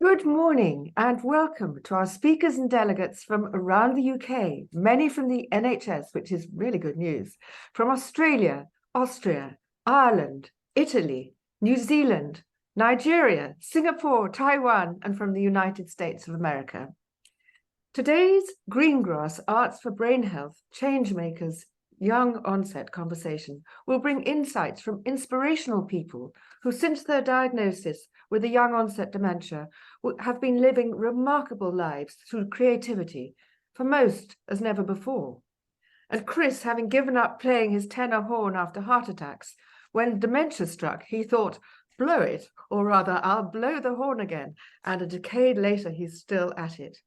Good morning and welcome to our speakers and delegates from around the UK, many from the NHS, which is really good news, from Australia, Austria, Ireland, Italy, New Zealand, Nigeria, Singapore, Taiwan, and from the United States of America. Today's Greengross Arts for Brain Health, Changemakers, Young Onset conversation will bring insights from inspirational people who, since their diagnosis with a young onset dementia, have been living remarkable lives through creativity, for most as never before. And Chris, having given up playing his tenor horn after heart attacks, when dementia struck, he thought, blow it, or rather, I'll blow the horn again. And a decade later, he's still at it.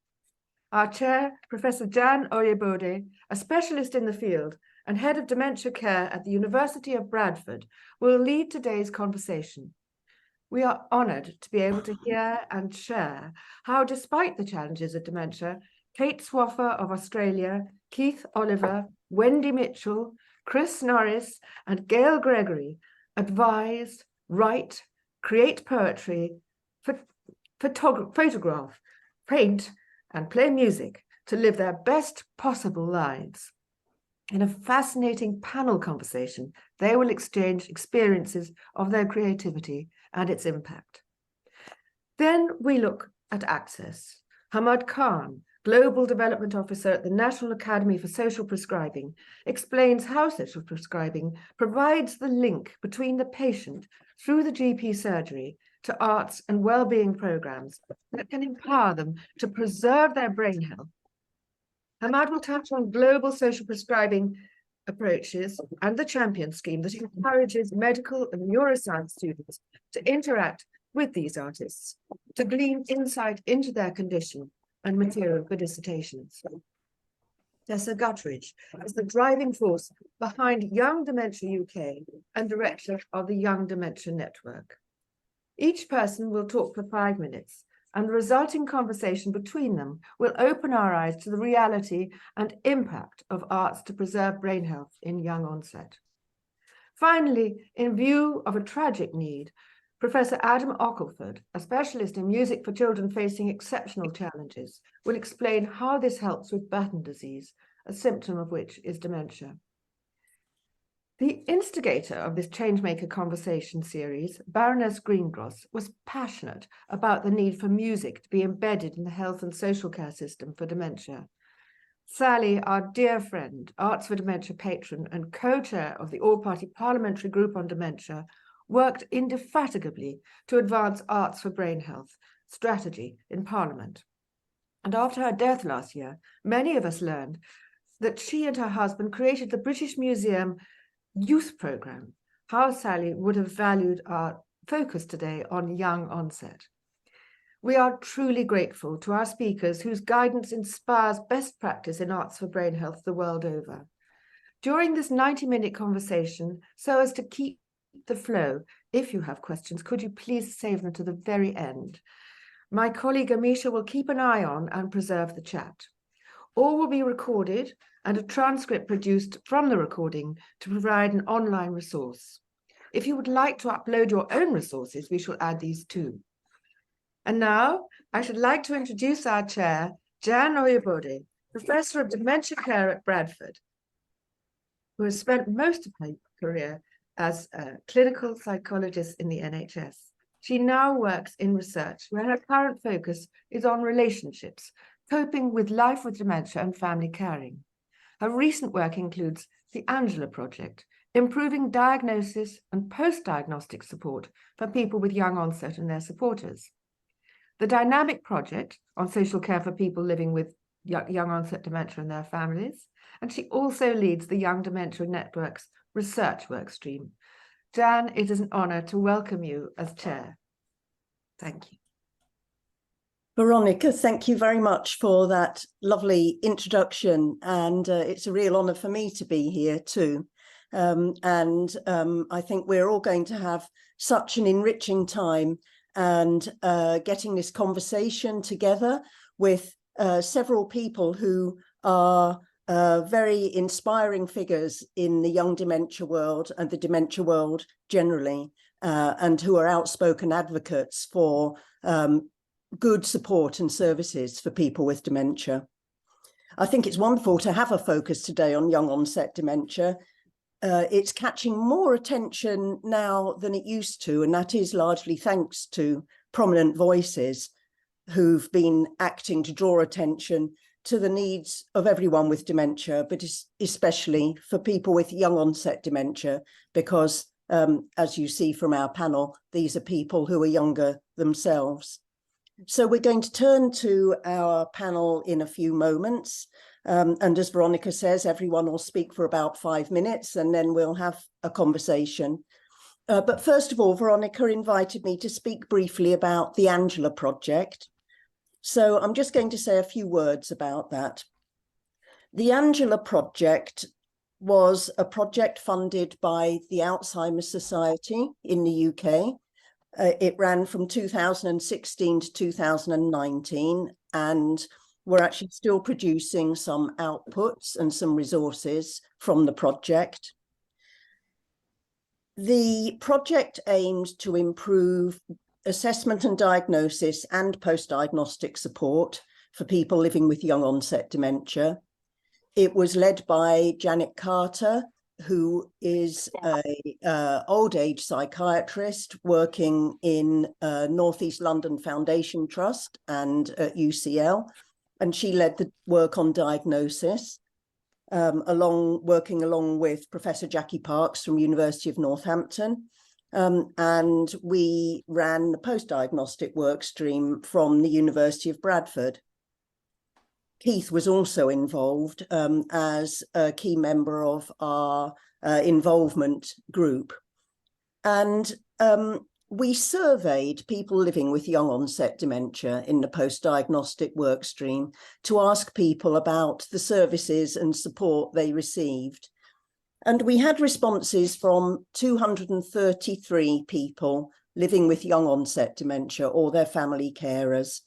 Our chair, Professor Jan Oyebode, a specialist in the field and head of dementia care at the University of Bradford, will lead today's conversation. We are honoured to be able to hear and share how, despite the challenges of dementia, Kate Swaffer of Australia, Keith Oliver, Wendy Mitchell, Chris Norris, and Gail Gregory advise, write, create poetry, photograph, paint, and play music to live their best possible lives. In a fascinating panel conversation, they will exchange experiences of their creativity and its impact. Then we look at access. Hamaad Khan, Global Development Officer at the National Academy for Social Prescribing, explains how social prescribing provides the link between the patient through the GP surgery to arts and well-being programs that can empower them to preserve their brain health. Hamaad will touch on global social prescribing approaches and the Champion scheme that encourages medical and neuroscience students to interact with these artists, to glean insight into their condition and material for dissertations. Tessa Gutteridge is the driving force behind Young Dementia UK and director of the Young Dementia Network. Each person will talk for 5 minutes, and the resulting conversation between them will open our eyes to the reality and impact of arts to preserve brain health in young onset. Finally, in view of a tragic need, Professor Adam Ockelford, a specialist in music for children facing exceptional challenges, will explain how this helps with Batten Disease, a symptom of which is dementia. The instigator of this Changemaker conversation series, Baroness Greengross, was passionate about the need for music to be embedded in the health and social care system for dementia. Sally, our dear friend, Arts for Dementia patron and co-chair of the All-Party Parliamentary Group on Dementia, worked indefatigably to advance arts for brain health strategy in Parliament. And after her death last year, many of us learned that she and her husband created the British Museum Youth Programme. How Sally would have valued our focus today on young onset. We are truly grateful to our speakers whose guidance inspires best practice in arts for brain health the world over. During this 90-minute conversation, so as to keep the flow, if you have questions, could you please save them to the very end? My colleague Amisha will keep an eye on and preserve the chat. All will be recorded and a transcript produced from the recording to provide an online resource. If you would like to upload your own resources, we shall add these too. And now I should like to introduce our chair, Jan Oyebode, Professor of Dementia Care at Bradford, who has spent most of her career as a clinical psychologist in the NHS. She now works in research where her current focus is on relationships, coping with life with dementia and family caring. Her recent work includes the Angela Project, improving diagnosis and post-diagnostic support for people with young onset and their supporters. The Dynamic Project on social care for people living with young onset dementia and their families. And she also leads the Young Dementia Network's research work stream. Jan, it is an honor to welcome you as chair. Thank you. Veronica, thank you very much for that lovely introduction, and it's a real honour for me to be here too. I think we're all going to have such an enriching time and getting this conversation together with several people who are very inspiring figures in the young dementia world and the dementia world generally, and who are outspoken advocates for good support and services for people with dementia. I think it's wonderful to have a focus today on young onset dementia. It's catching more attention now than it used to, and that is largely thanks to prominent voices who've been acting to draw attention to the needs of everyone with dementia, but especially for people with young onset dementia, because as you see from our panel, these are people who are younger themselves. So we're going to turn to our panel in a few moments. And as Veronica says, everyone will speak for about 5 minutes and then we'll have a conversation. But first of all, Veronica invited me to speak briefly about the Angela Project. So I'm just going to say a few words about that. The Angela Project was a project funded by the Alzheimer's Society in the UK. It ran from 2016 to 2019, and we're actually still producing some outputs and some resources from the project. The project aimed to improve assessment and diagnosis and post-diagnostic support for people living with young onset dementia. It was led by Janet Carter, who is an old age psychiatrist working in North East London Foundation Trust and at UCL. And she led the work on diagnosis, working along with Professor Jackie Parks from University of Roehampton. And we ran the post-diagnostic work stream from the University of Bradford. Keith was also involved as a key member of our involvement group. And we surveyed people living with young onset dementia in the post-diagnostic work stream to ask people about the services and support they received. And we had responses from 233 people living with young onset dementia or their family carers.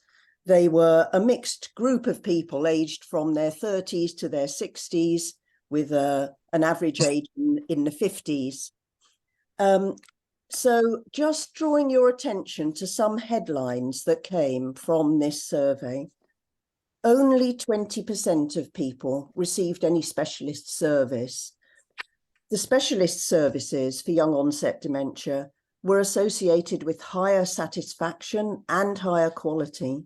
They were a mixed group of people aged from their 30s to their 60s, with an average age in the 50s. So just drawing your attention to some headlines that came from this survey. Only 20% of people received any specialist service. The specialist services for young onset dementia were associated with higher satisfaction and higher quality.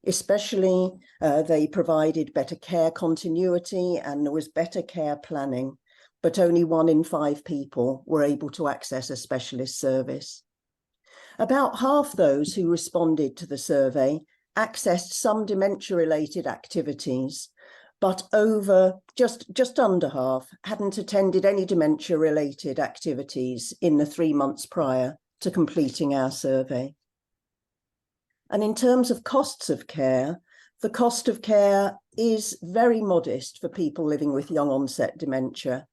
Especially, they provided better care continuity and there was better care planning, but only 1 in 5 people were able to access a specialist service. About half those who responded to the survey accessed some dementia-related activities, but just under half hadn't attended any dementia-related activities in the 3 months prior to completing our survey. And in terms of costs of care, the cost of care is very modest for people living with young onset dementia.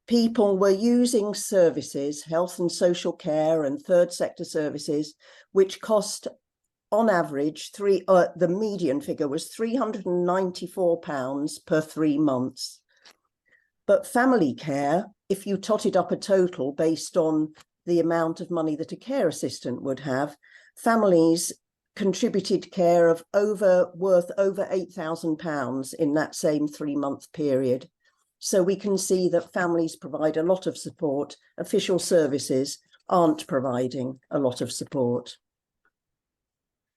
People were using services, health and social care and third sector services, which cost on average, the median figure was £394 per 3 months. But family care, if you totted up a total based on the amount of money that a care assistant would have, families contributed care of worth over £8,000 in that same 3-month period. So we can see that families provide a lot of support. Official services aren't providing a lot of support.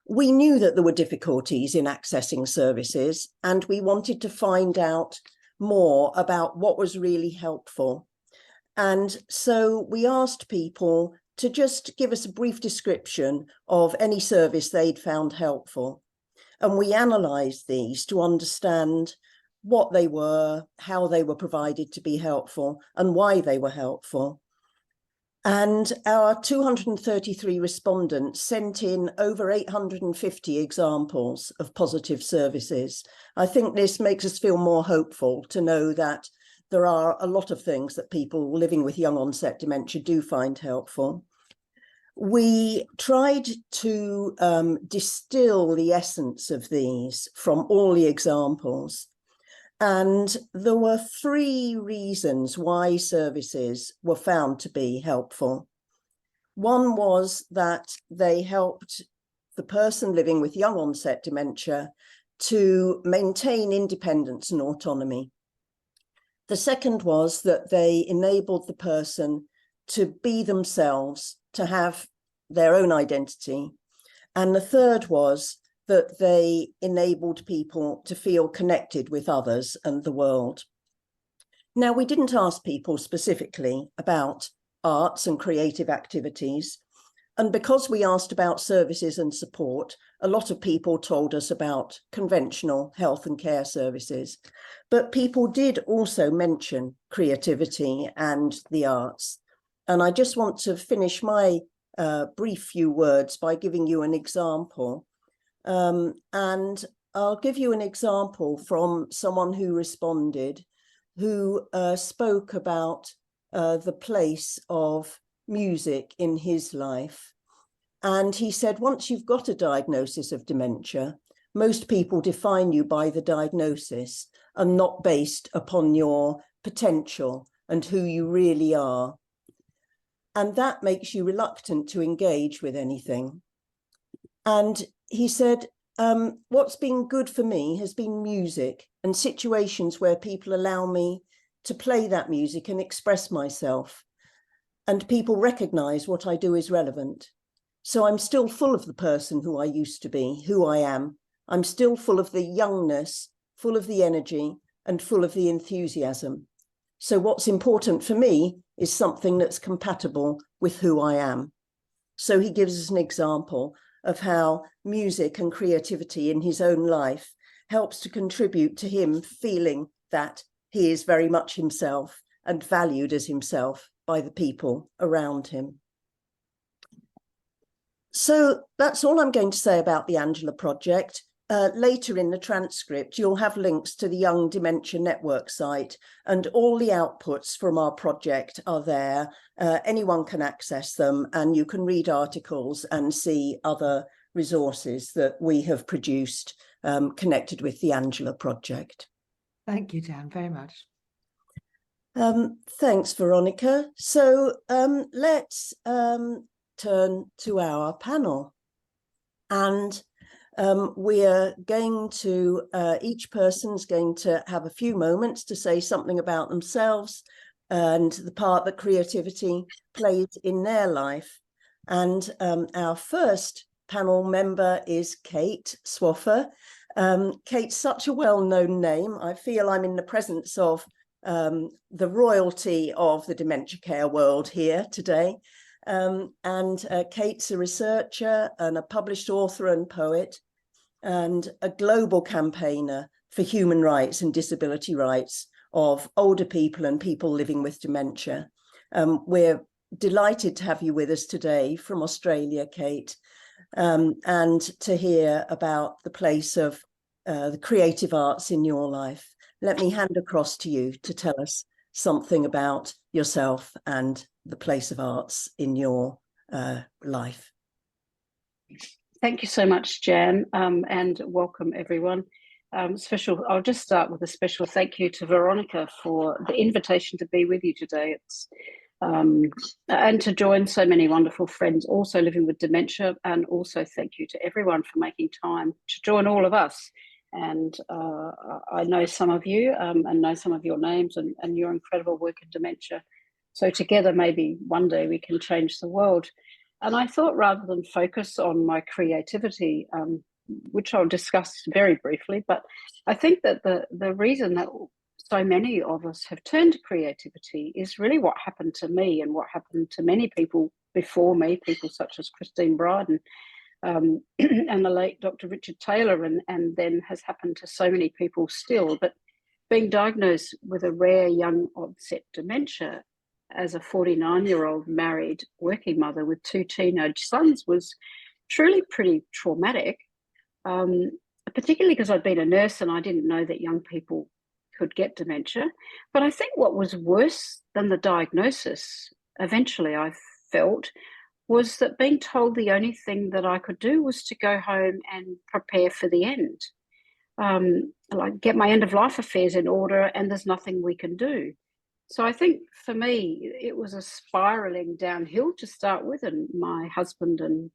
We knew that there were difficulties in accessing services, and we wanted to find out more about what was really helpful. And so we asked people to just give us a brief description of any service they'd found helpful. And we analysed these to understand what they were, how they were provided to be helpful, and why they were helpful. And our 233 respondents sent in over 850 examples of positive services. I think this makes us feel more hopeful to know that there are a lot of things that people living with young onset dementia do find helpful. We tried to distill the essence of these from all the examples. And there were 3 reasons why services were found to be helpful. One was that they helped the person living with young onset dementia to maintain independence and autonomy. The second was that they enabled the person to be themselves, to have their own identity. And the third was that they enabled people to feel connected with others and the world. Now, we didn't ask people specifically about arts and creative activities. And because we asked about services and support, a lot of people told us about conventional health and care services. But people did also mention creativity and the arts. And I just want to finish my brief few words by giving you an example. And I'll give you an example from someone who responded, who spoke about the place of music in his life. And he said, once you've got a diagnosis of dementia, most people define you by the diagnosis and not based upon your potential and who you really are. And that makes you reluctant to engage with anything. And he said, what's been good for me has been music and situations where people allow me to play that music and express myself. And people recognize what I do is relevant. So I'm still full of the person who I used to be, who I am. I'm still full of the youngness, full of the energy, and full of the enthusiasm. So what's important for me is something that's compatible with who I am. So he gives us an example of how music and creativity in his own life helps to contribute to him feeling that he is very much himself and valued as himself by the people around him. So that's all I'm going to say about the Angela Project. Later in the transcript, you'll have links to the Young Dementia Network site, and all the outputs from our project are there. Anyone can access them, and you can read articles and see other resources that we have produced connected with the Angela Project. Thank you, Jan, very much. Thanks, Veronica. So let's turn to our panel. And we are going to, each person's going to have a few moments to say something about themselves and the part that creativity plays in their life. And our first panel member is Kate Swaffer. Kate's such a well-known name. I feel I'm in the presence of the royalty of the dementia care world here today. Kate's a researcher and a published author and poet, and a global campaigner for human rights and disability rights of older people and people living with dementia. We're delighted to have you with us today from Australia, Kate, and to hear about the place of the creative arts in your life. Let me hand across to you to tell us something about yourself and the place of arts in your life. Thank you so much, Jan, and welcome everyone. I'll just start with a special thank you to Veronica for the invitation to be with you today. It's and to join so many wonderful friends also living with dementia, and also thank you to everyone for making time to join all of us. And I know some of you and know some of your names and your incredible work in dementia. So together, maybe one day we can change the world. And I thought, rather than focus on my creativity, which I'll discuss very briefly, but I think that the reason that so many of us have turned to creativity is really what happened to me and what happened to many people before me, people such as Christine Bryden and the late Dr. Richard Taylor, and then has happened to so many people still. But being diagnosed with a rare young onset dementia as a 49-year-old married working mother with 2 teenage sons was truly pretty traumatic, particularly because I'd been a nurse and I didn't know that young people could get dementia. But I think what was worse than the diagnosis, eventually I felt, was that being told the only thing that I could do was to go home and prepare for the end, like get my end-of-life affairs in order, and there's nothing we can do. So I think for me, it was a spiraling downhill to start with, and my husband and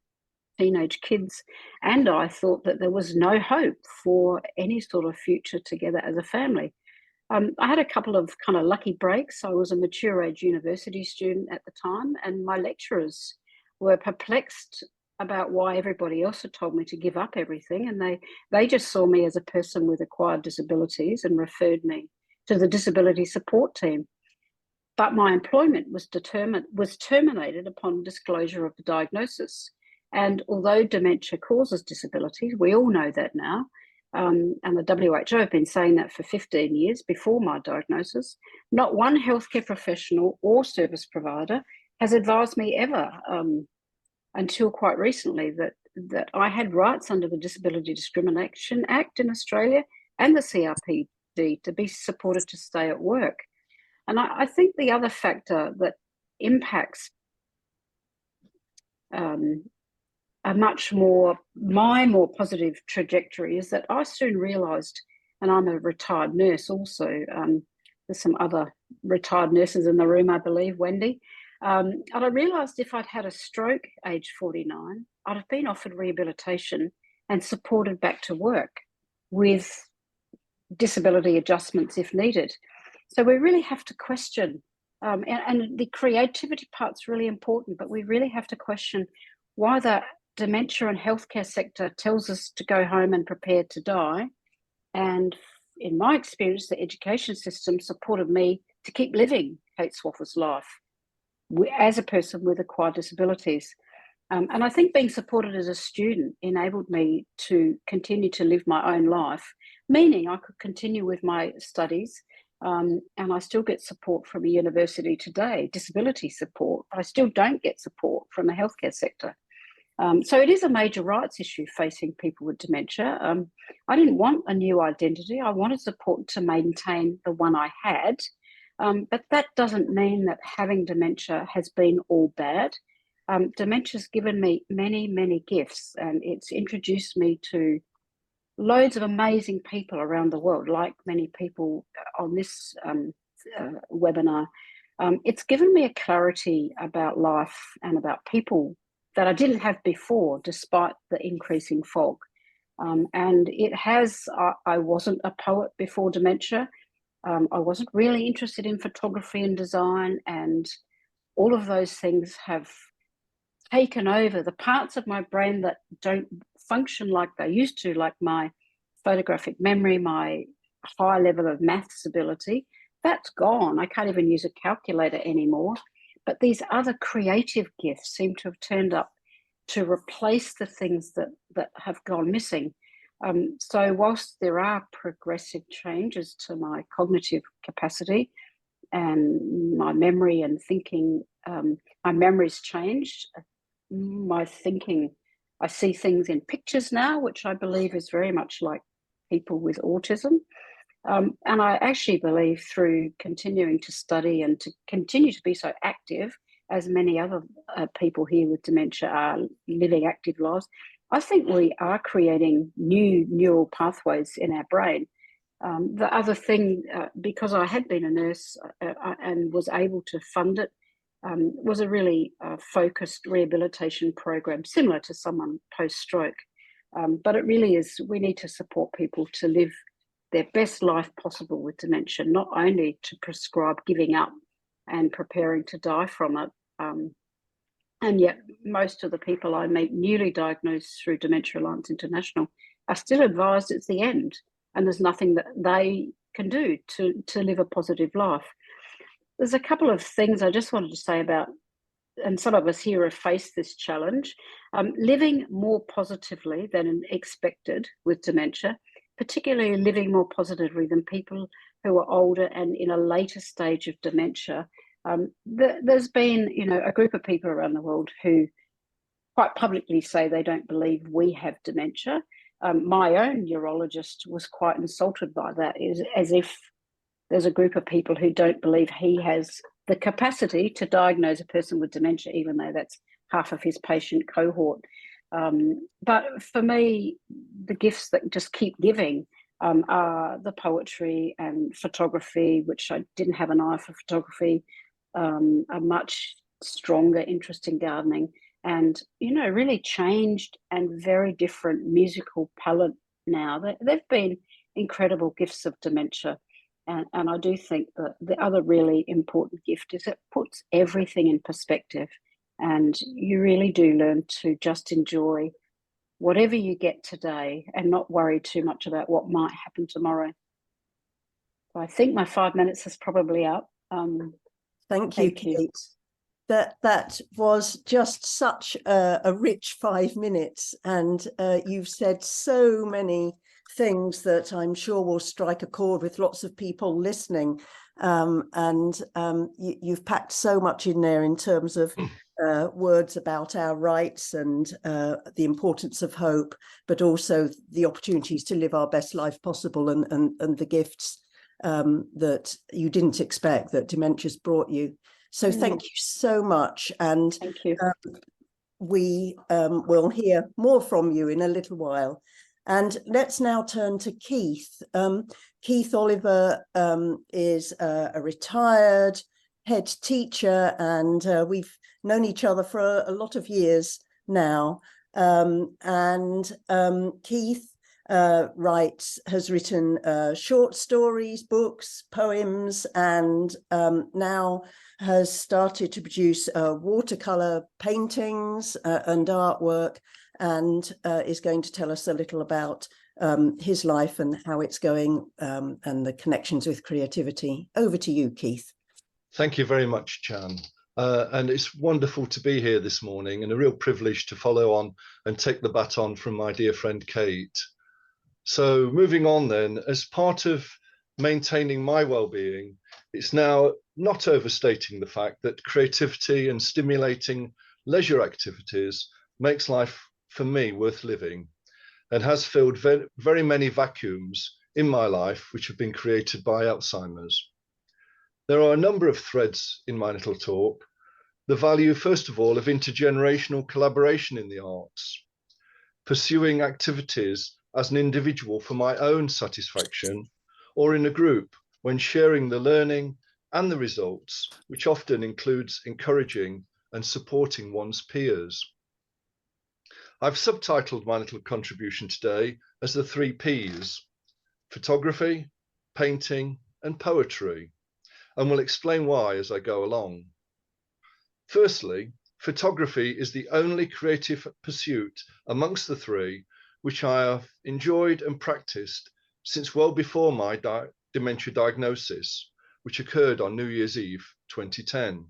teenage kids, and I thought that there was no hope for any sort of future together as a family. I had a couple of kind of lucky breaks. I was a mature age university student at the time, and my lecturers were perplexed about why everybody else had told me to give up everything, and they just saw me as a person with acquired disabilities and referred me to the disability support team. But my employment was terminated upon disclosure of the diagnosis. And although dementia causes disabilities, we all know that now, and the WHO have been saying that for 15 years before my diagnosis, not one healthcare professional or service provider has advised me ever, until quite recently, that I had rights under the Disability Discrimination Act in Australia and the CRPD to be supported to stay at work. And I think the other factor that impacts my more positive trajectory is that I soon realised, and I'm a retired nurse also, there's some other retired nurses in the room, I believe, Wendy, and I realised if I'd had a stroke age 49, I'd have been offered rehabilitation and supported back to work with disability adjustments if needed. So we really have to question, and the creativity part's really important, but we really have to question why the dementia and healthcare sector tells us to go home and prepare to die. And in my experience, the education system supported me to keep living Kate Swaffer's life as a person with acquired disabilities. And I think being supported as a student enabled me to continue to live my own life, meaning I could continue with my studies. And I still get support from a university today, disability support, but I still don't get support from the healthcare sector. So it is a major rights issue facing people with dementia. I didn't want a new identity. I wanted support to maintain the one I had. But that doesn't mean that having dementia has been all bad. Dementia's given me many, many gifts, and it's introduced me to loads of amazing people around the world, like many people on this webinar. It's given me a clarity about life and about people that I didn't have before, despite the increasing fog. And it has, I wasn't a poet before dementia. I wasn't really interested in photography and design, and all of those things have taken over the parts of my brain that don't function like they used to, like my photographic memory, my high level of maths ability. That's gone. I can't even use a calculator anymore. But these other creative gifts seem to have turned up to replace the things that have gone missing. So whilst there are progressive changes to my cognitive capacity and my memory and thinking, my memory's changed. My thinking, I see things in pictures now, which I believe is very much like people with autism. And I actually believe through continuing to study and to continue to be so active, as many other people here with dementia are living active lives, I think we are creating new neural pathways in our brain. The other thing, because I had been a nurse and was able to fund it, was a really focused rehabilitation program, similar to someone post-stroke. But it really is, we need to support people to live their best life possible with dementia, not only to prescribe giving up and preparing to die from it. And yet most of the people I meet newly diagnosed through Dementia Alliance International are still advised it's the end and there's nothing that they can do to live a positive life. There's a couple of things I just wanted to say about, and some of us here have faced this challenge, living more positively than expected with dementia, particularly living more positively than people who are older and in a later stage of dementia. There's been, a group of people around the world who quite publicly say they don't believe we have dementia. My own neurologist was quite insulted by that, as if there's a group of people who don't believe he has the capacity to diagnose a person with dementia, even though that's half of his patient cohort. But for me, the gifts that just keep giving are the poetry and photography, which I didn't have an eye for photography, a much stronger interest in gardening, and really changed and very different musical palette now. They've been incredible gifts of dementia. And I do think that the other really important gift is it puts everything in perspective, and you really do learn to just enjoy whatever you get today and not worry too much about what might happen tomorrow. So I think my 5 minutes is probably up. Thank you, Kate. That was just such a rich 5 minutes, and you've said so many things that I'm sure will strike a chord with lots of people listening. You've packed so much in there in terms of words about our rights and the importance of hope, but also the opportunities to live our best life possible, and the gifts that you didn't expect that dementia's brought you. So thank you so much. And thank you. We will hear more from you in a little while. And let's now turn to Keith. Keith Oliver is a retired head teacher, and we've known each other for a lot of years now. Keith has written short stories, books, poems, and now has started to produce watercolor paintings and artwork, and is going to tell us a little about his life and how it's going, and the connections with creativity. Over to you, Keith. Thank you very much, Chan. And it's wonderful to be here this morning, and a real privilege to follow on and take the baton from my dear friend Kate. So moving on then, as part of maintaining my well-being, it's now not overstating the fact that creativity and stimulating leisure activities makes life, for me, worth living, and has filled very many vacuums in my life which have been created by Alzheimer's. There are a number of threads in my little talk. The value, first of all, of intergenerational collaboration in the arts, pursuing activities as an individual for my own satisfaction, or in a group when sharing the learning and the results, which often includes encouraging and supporting one's peers. I've subtitled my little contribution today as the 3 Ps: photography, painting, and poetry, and will explain why as I go along. Firstly, photography is the only creative pursuit amongst the 3 which I have enjoyed and practiced since well before my dementia diagnosis, which occurred on New Year's Eve 2010.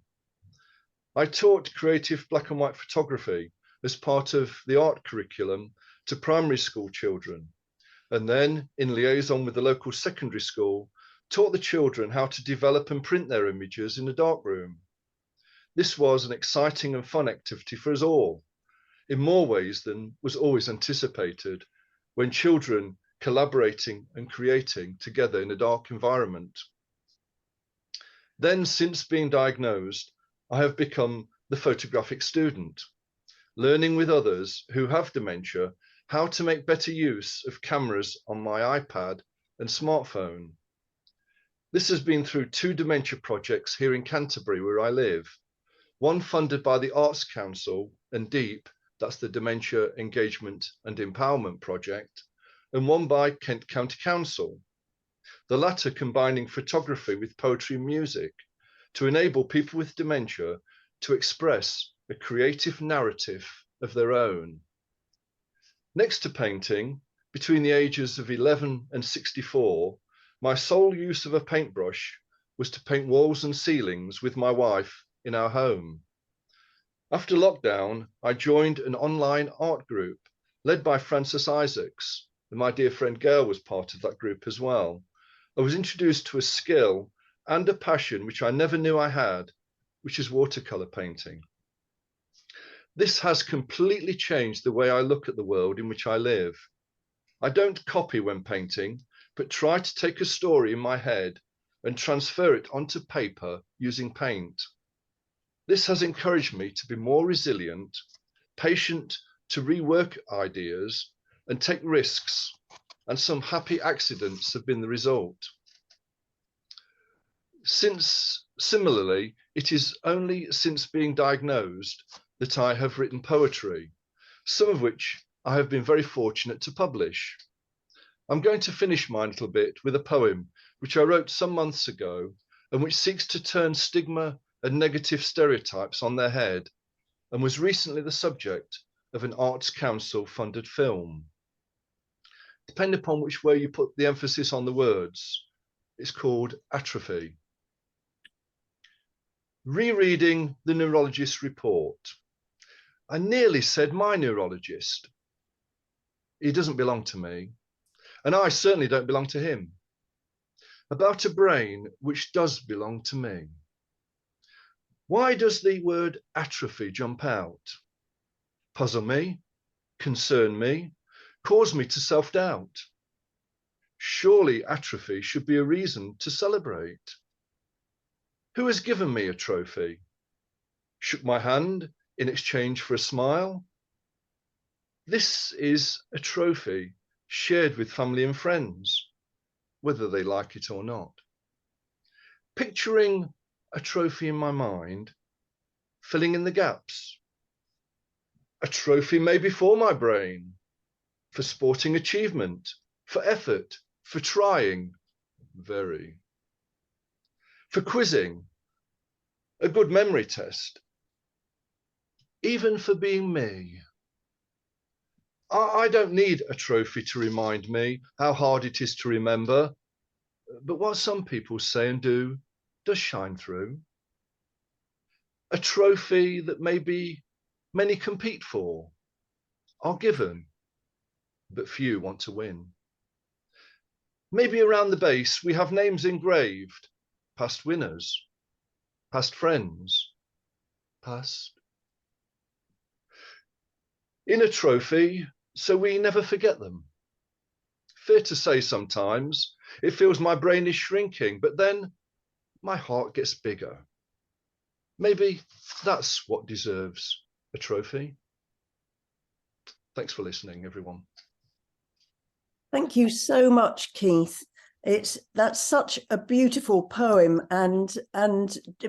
I taught creative black and white photography as part of the art curriculum to primary school children, and then in liaison with the local secondary school, taught the children how to develop and print their images in a darkroom. This was an exciting and fun activity for us all, in more ways than was always anticipated, when children collaborating and creating together in a dark environment. Then, since being diagnosed, I have become the photographic student, learning with others who have dementia how to make better use of cameras on my iPad and smartphone. This has been through 2 dementia projects here in Canterbury, where I live, one funded by the Arts Council and DEEP, that's the Dementia Engagement and Empowerment Project, and one by Kent County Council, the latter combining photography with poetry and music to enable people with dementia to express a creative narrative of their own. Next to painting, between the ages of 11 and 64, my sole use of a paintbrush was to paint walls and ceilings with my wife in our home. After lockdown, I joined an online art group led by Francis Isaacs, and my dear friend Gail was part of that group as well. I was introduced to a skill and a passion which I never knew I had, which is watercolor painting. This has completely changed the way I look at the world in which I live. I don't copy when painting, but try to take a story in my head and transfer it onto paper using paint. This has encouraged me to be more resilient, patient to rework ideas and take risks, and some happy accidents have been the result. Since Similarly, it is only since being diagnosed that I have written poetry, some of which I have been very fortunate to publish. I'm going to finish my little bit with a poem which I wrote some months ago and which seeks to turn stigma and negative stereotypes on their head, and was recently the subject of an Arts Council funded film. Depending upon which way you put the emphasis on the words, it's called Atrophy. Rereading the neurologist's report. I nearly said my neurologist. He doesn't belong to me, and I certainly don't belong to him. About a brain which does belong to me. Why does the word atrophy jump out? Puzzle me, concern me, cause me to self-doubt. Surely atrophy should be a reason to celebrate. Who has given me a trophy? Shook my hand in exchange for a smile? This is a trophy shared with family and friends, whether they like it or not. Picturing a trophy in my mind, filling in the gaps. A trophy maybe for my brain, for sporting achievement, for effort, for trying, very. For quizzing, a good memory test, even for being me. I don't need a trophy to remind me how hard it is to remember, but what some people say and do does shine through. A trophy that maybe many compete for, are given, but few want to win. Maybe around the base we have names engraved, past winners, past friends, past. In a trophy, so we never forget them. Fair to say sometimes it feels my brain is shrinking, but then my heart gets bigger. Maybe that's what deserves a trophy. Thanks for listening, everyone. Thank you so much, Keith. That's such a beautiful poem and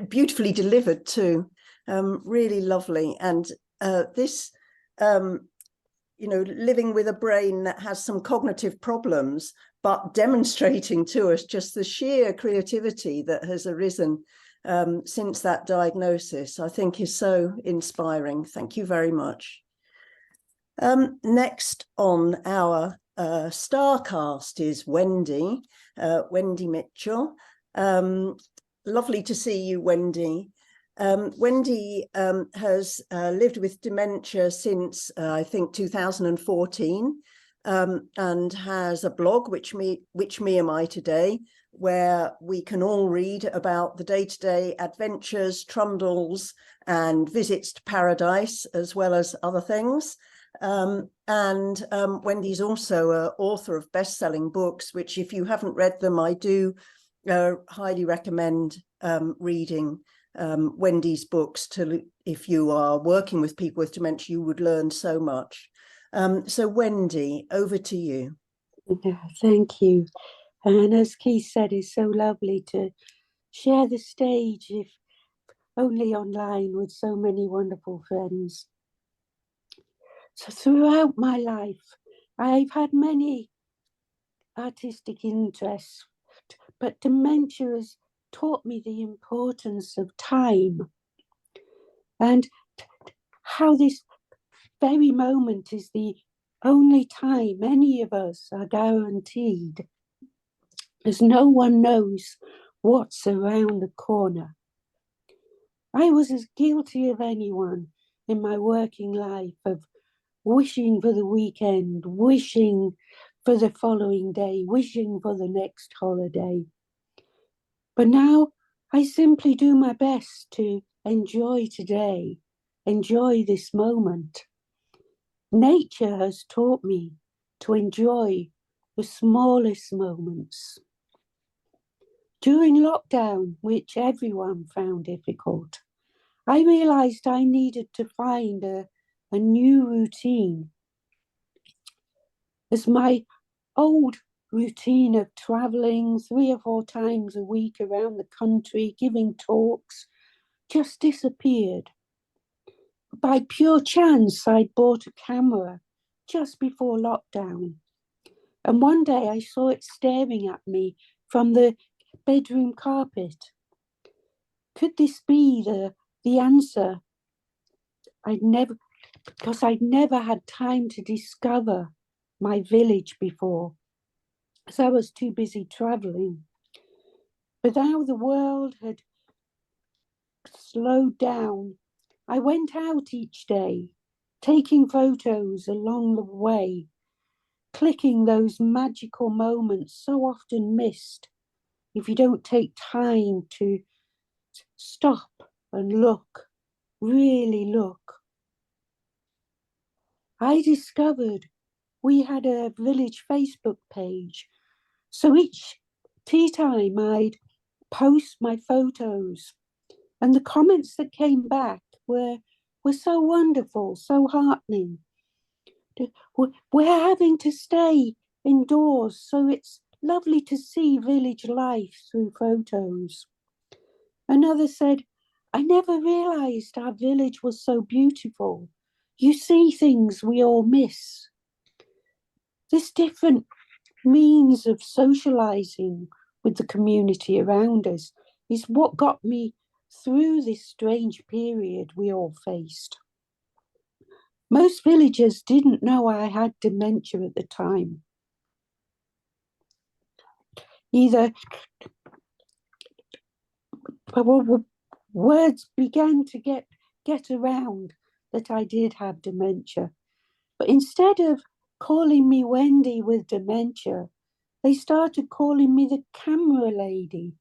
beautifully delivered too. Really lovely. And this, living with a brain that has some cognitive problems, but demonstrating to us just the sheer creativity that has arisen since that diagnosis, I think is so inspiring. Thank you very much. Next on our star cast is Wendy Mitchell. Lovely to see you, Wendy. Wendy has lived with dementia since I think 2014, and has a blog which me am I today, where we can all read about the day-to-day adventures, trundles and visits to paradise, as well as other things. Wendy's also an author of best-selling books, which if you haven't read them, I do highly recommend reading Wendy's books. If you are working with people with dementia, you would learn so much. So Wendy, over to you. Yeah, thank you. And as Keith said, it's so lovely to share the stage, if only online, with so many wonderful friends. So throughout my life, I've had many artistic interests, but dementia has taught me the importance of time and how this very moment is the only time any of us are guaranteed, as no one knows what's around the corner. I was as guilty of anyone in my working life of wishing for the weekend, wishing for the following day, wishing for the next holiday. But now I simply do my best to enjoy today, enjoy this moment. Nature has taught me to enjoy the smallest moments. During lockdown, which everyone found difficult, I realised I needed to find a new routine, as my old routine of travelling 3 or 4 times a week around the country, giving talks, just disappeared. By pure chance, I'd bought a camera just before lockdown. And one day I saw it staring at me from the bedroom carpet. Could this be the answer? Because I'd never had time to discover my village before, because I was too busy travelling. But now the world had slowed down. I went out each day, taking photos along the way, clicking those magical moments so often missed if you don't take time to stop and look, really look. I discovered we had a village Facebook page, so each tea time I'd post my photos, and the comments that came back were so wonderful, so heartening. We're having to stay indoors, so it's lovely to see village life through photos. Another said, I never realised our village was so beautiful. You see things we all miss. This different means of socialising with the community around us is what got me through this strange period we all faced. Most villagers didn't know I had dementia at the time. Either words began to get around that I did have dementia. But instead of calling me Wendy with dementia, they started calling me the camera lady.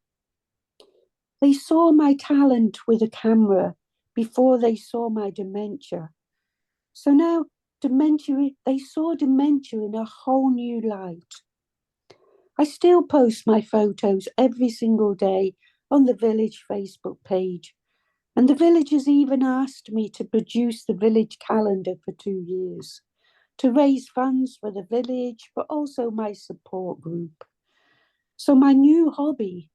They saw my talent with a camera before they saw my dementia. So now they saw dementia in a whole new light. I still post my photos every single day on the village Facebook page, and the villagers even asked me to produce the village calendar for 2 years to raise funds for the village, but also my support group. So my new hobby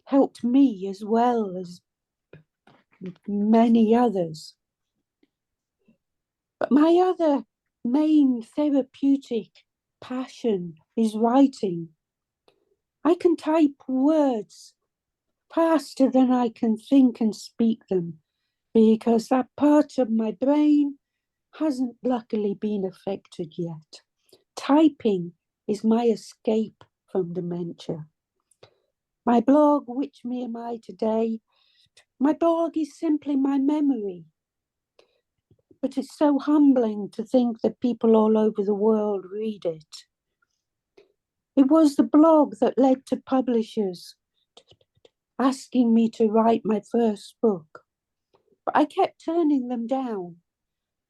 helped me as well as many others. But my other main therapeutic passion is writing. I can type words faster than I can think and speak them, because that part of my brain hasn't luckily been affected yet. Typing is my escape from dementia. My blog, Which Me Am I Today? My blog is simply my memory. But it's so humbling to think that people all over the world read it. It was the blog that led to publishers asking me to write my first book. But I kept turning them down.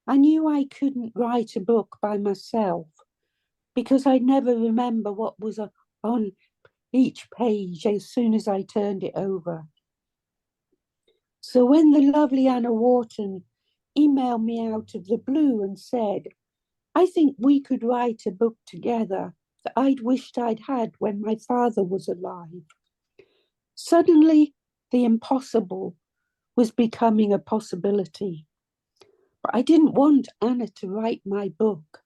I knew I couldn't write a book by myself because I'd never remember what was on each page as soon as I turned it over. So when the lovely Anna Wharton emailed me out of the blue and said, I think we could write a book together that I'd wished I'd had when my father was alive. Suddenly, the impossible was becoming a possibility. But I didn't want Anna to write my book.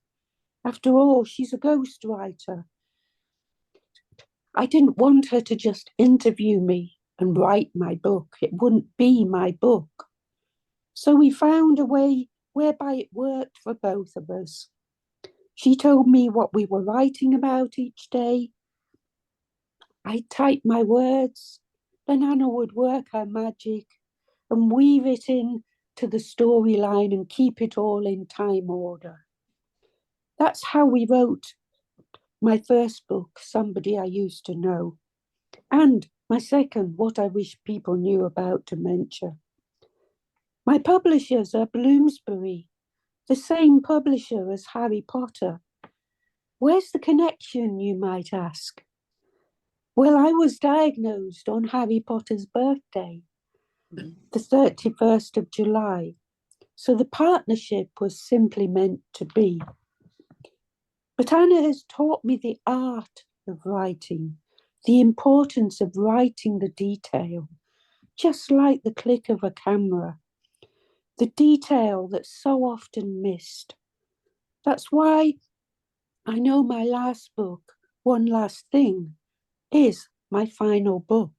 After all, she's a ghostwriter. I didn't want her to just interview me and write my book. It wouldn't be my book. So we found a way whereby it worked for both of us. She told me what we were writing about each day. I typed my words, then Anna would work her magic and weave it in to the storyline and keep it all in time order. That's how we wrote my first book, Somebody I Used to Know, and my second, What I Wish People Knew About Dementia. My publishers are Bloomsbury, the same publisher as Harry Potter. Where's the connection, you might ask? Well, I was diagnosed on Harry Potter's birthday, the 31st of July. So the partnership was simply meant to be. But Anna has taught me the art of writing, the importance of writing the detail, just like the click of a camera, the detail that's so often missed. That's why I know my last book, One Last Thing, is my final book.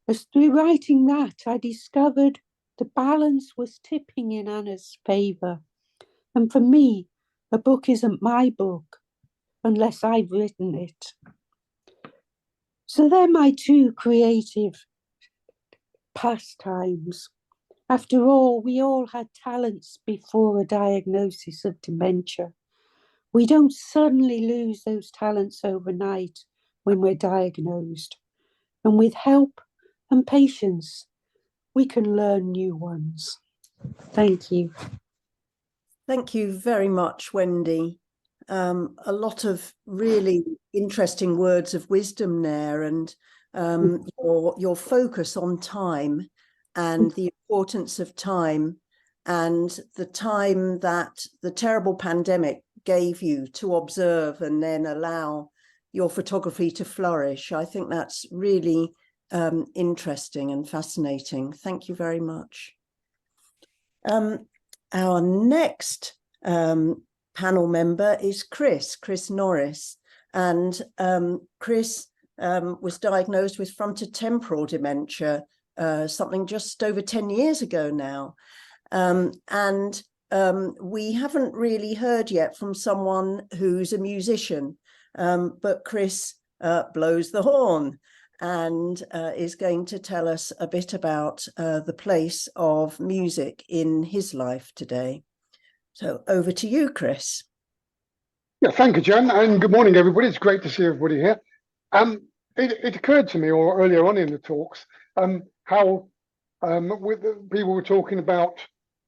As through writing that, I discovered the balance was tipping in Anna's favour. And for me, a book isn't my book unless I've written it. So they're my two creative pastimes. After all, we all had talents before a diagnosis of dementia. We don't suddenly lose those talents overnight when we're diagnosed. And with help and patience, we can learn new ones. Thank you. Thank you very much, Wendy. A lot of really interesting words of wisdom there, and your focus on time and the importance of time and the time that the terrible pandemic gave you to observe and then allow your photography to flourish. I think that's really interesting and fascinating. Thank you very much. Our next panel member is Chris Norris, and Chris was diagnosed with frontotemporal dementia something just over 10 years ago now. And we haven't really heard yet from someone who's a musician, but Chris blows the horn and is going to tell us a bit about the place of music in his life today. So over to you, Chris. Yeah, thank you, Jan, and good morning, everybody. It's great to see everybody here. It occurred to me, or earlier on in the talks, how people were talking about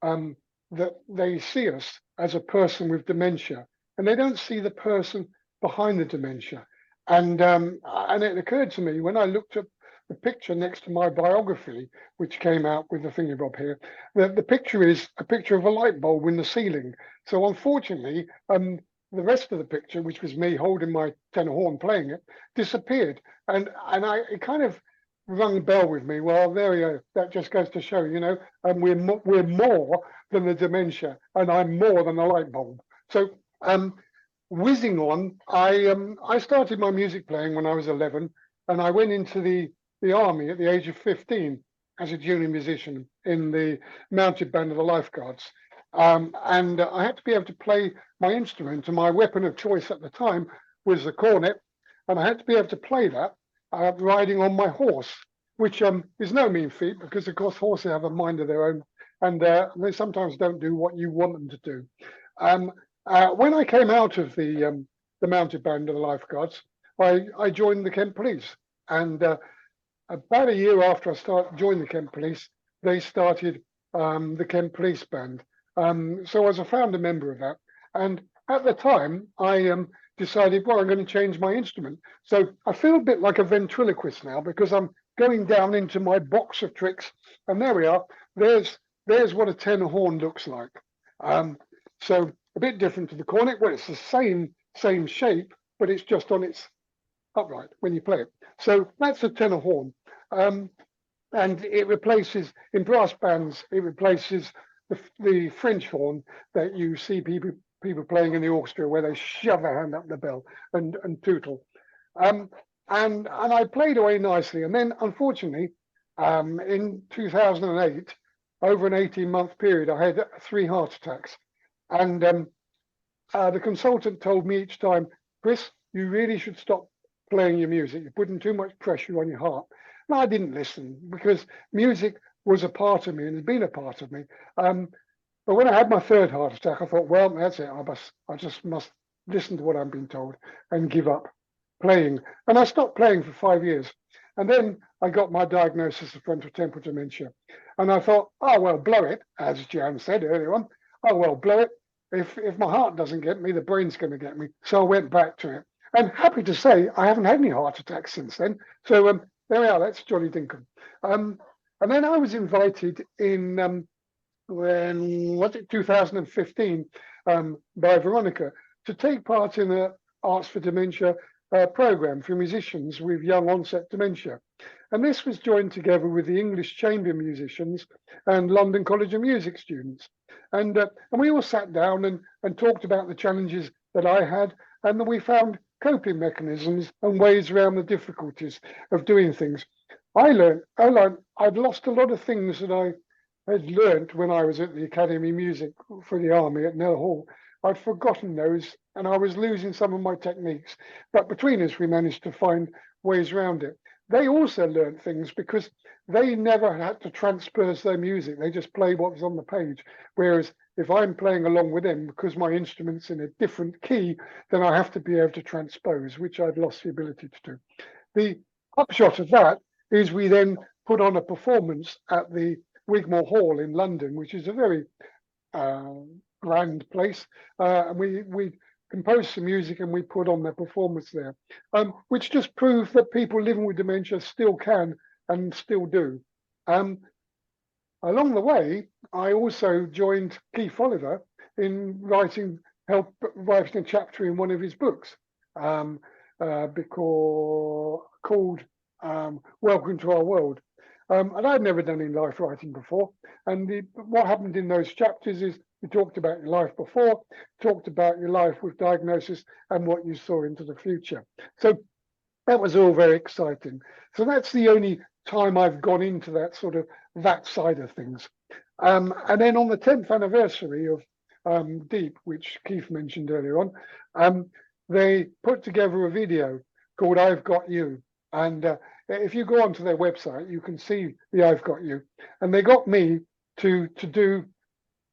that they see us as a person with dementia, and they don't see the person behind the dementia. And it occurred to me when I looked at the picture next to my biography, which came out with the thingamabob here, that the picture is a picture of a light bulb in the ceiling. So unfortunately, the rest of the picture, which was me holding my tenor horn playing it, disappeared. And it kind of rung a bell with me. Well, there we go. That just goes to show, you know, we're more than the dementia, and I'm more than a light bulb. So whizzing on, I started my music playing when I was 11, and I went into the army at the age of 15 as a junior musician in the mounted band of the lifeguards. And I had to be able to play my instrument, and my weapon of choice at the time was the cornet, and I had to be able to play that riding on my horse, which is no mean feat, because of course horses have a mind of their own, and they sometimes don't do what you want them to do. When I came out of the mounted band of the lifeguards, I joined the Kent Police, and about a year after I joined the Kent Police, they started the Kent Police Band. So I was a founder member of that, and at the time I decided, well, I'm going to change my instrument. So I feel a bit like a ventriloquist now, because I'm going down into my box of tricks, and there we are. There's what a tenor horn looks like. So a bit different to the cornet, where it's the same shape, but it's just on its upright when you play it. So that's a tenor horn, and it replaces, in brass bands, it replaces the French horn that you see people playing in the orchestra, where they shove their hand up the bell and tootle. And I played away nicely. And then, unfortunately, in 2008, over an 18-month period, I had 3 heart attacks. And the consultant told me each time, Chris, you really should stop playing your music. You're putting too much pressure on your heart. And I didn't listen, because music was a part of me and has been a part of me. But when I had my 3rd heart attack, I thought, well, that's it. I just must listen to what I'm being told and give up playing. And I stopped playing for 5 years. And then I got my diagnosis of frontotemporal dementia. And I thought, oh, well, blow it, as Jan said earlier on. Oh, well, blow it. If my heart doesn't get me, the brain's going to get me. So I went back to it. And happy to say, I haven't had any heart attacks since then. So there we are. That's Johnny Dinkum. And then I was invited in, when was it, 2015, by Veronica, to take part in the Arts for Dementia program for musicians with young onset dementia. And this was joined together with the English chamber musicians and London College of Music students. And we all sat down and talked about the challenges that I had, and that we found coping mechanisms and ways around the difficulties of doing things. I'd lost a lot of things that I had learnt when I was at the Academy of Music for the Army at Nell Hall. I'd forgotten those, and I was losing some of my techniques. But between us, we managed to find ways around it. They also learned things because they never had to transpose their music. They just played what was on the page. Whereas if I'm playing along with them, because my instrument's in a different key, then I have to be able to transpose, which I'd lost the ability to do. The upshot of that is we then put on a performance at the Wigmore Hall in London, which is a very grand place. And we composed some music and we put on their performance there, which just proved that people living with dementia still can and still do. Along the way, I also joined Keith Oliver in help writing a chapter in one of his books, called Welcome to Our World. And I'd never done any life writing before. And what happened in those chapters is we talked about your life before, talked about your life with diagnosis and what you saw into the future. So that was all very exciting. So that's the only time I've gone into that side of things. And then on the 10th anniversary of Deep, which Keith mentioned earlier on, they put together a video called I've Got You. And if you go onto their website, you can see the I've Got You. And they got me to do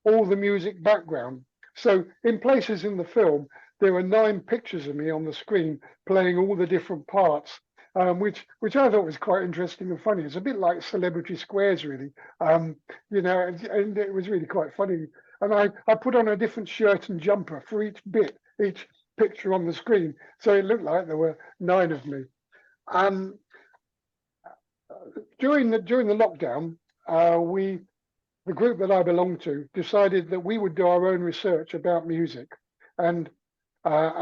all the music background. So in places in the film, there are 9 pictures of me on the screen playing all the different parts, which I thought was quite interesting and funny. It's a bit like Celebrity Squares, really, and it was really quite funny. And I put on a different shirt and jumper for each picture on the screen, so it looked like there were 9 of me. During the lockdown, the group that I belong to decided that we would do our own research about music, and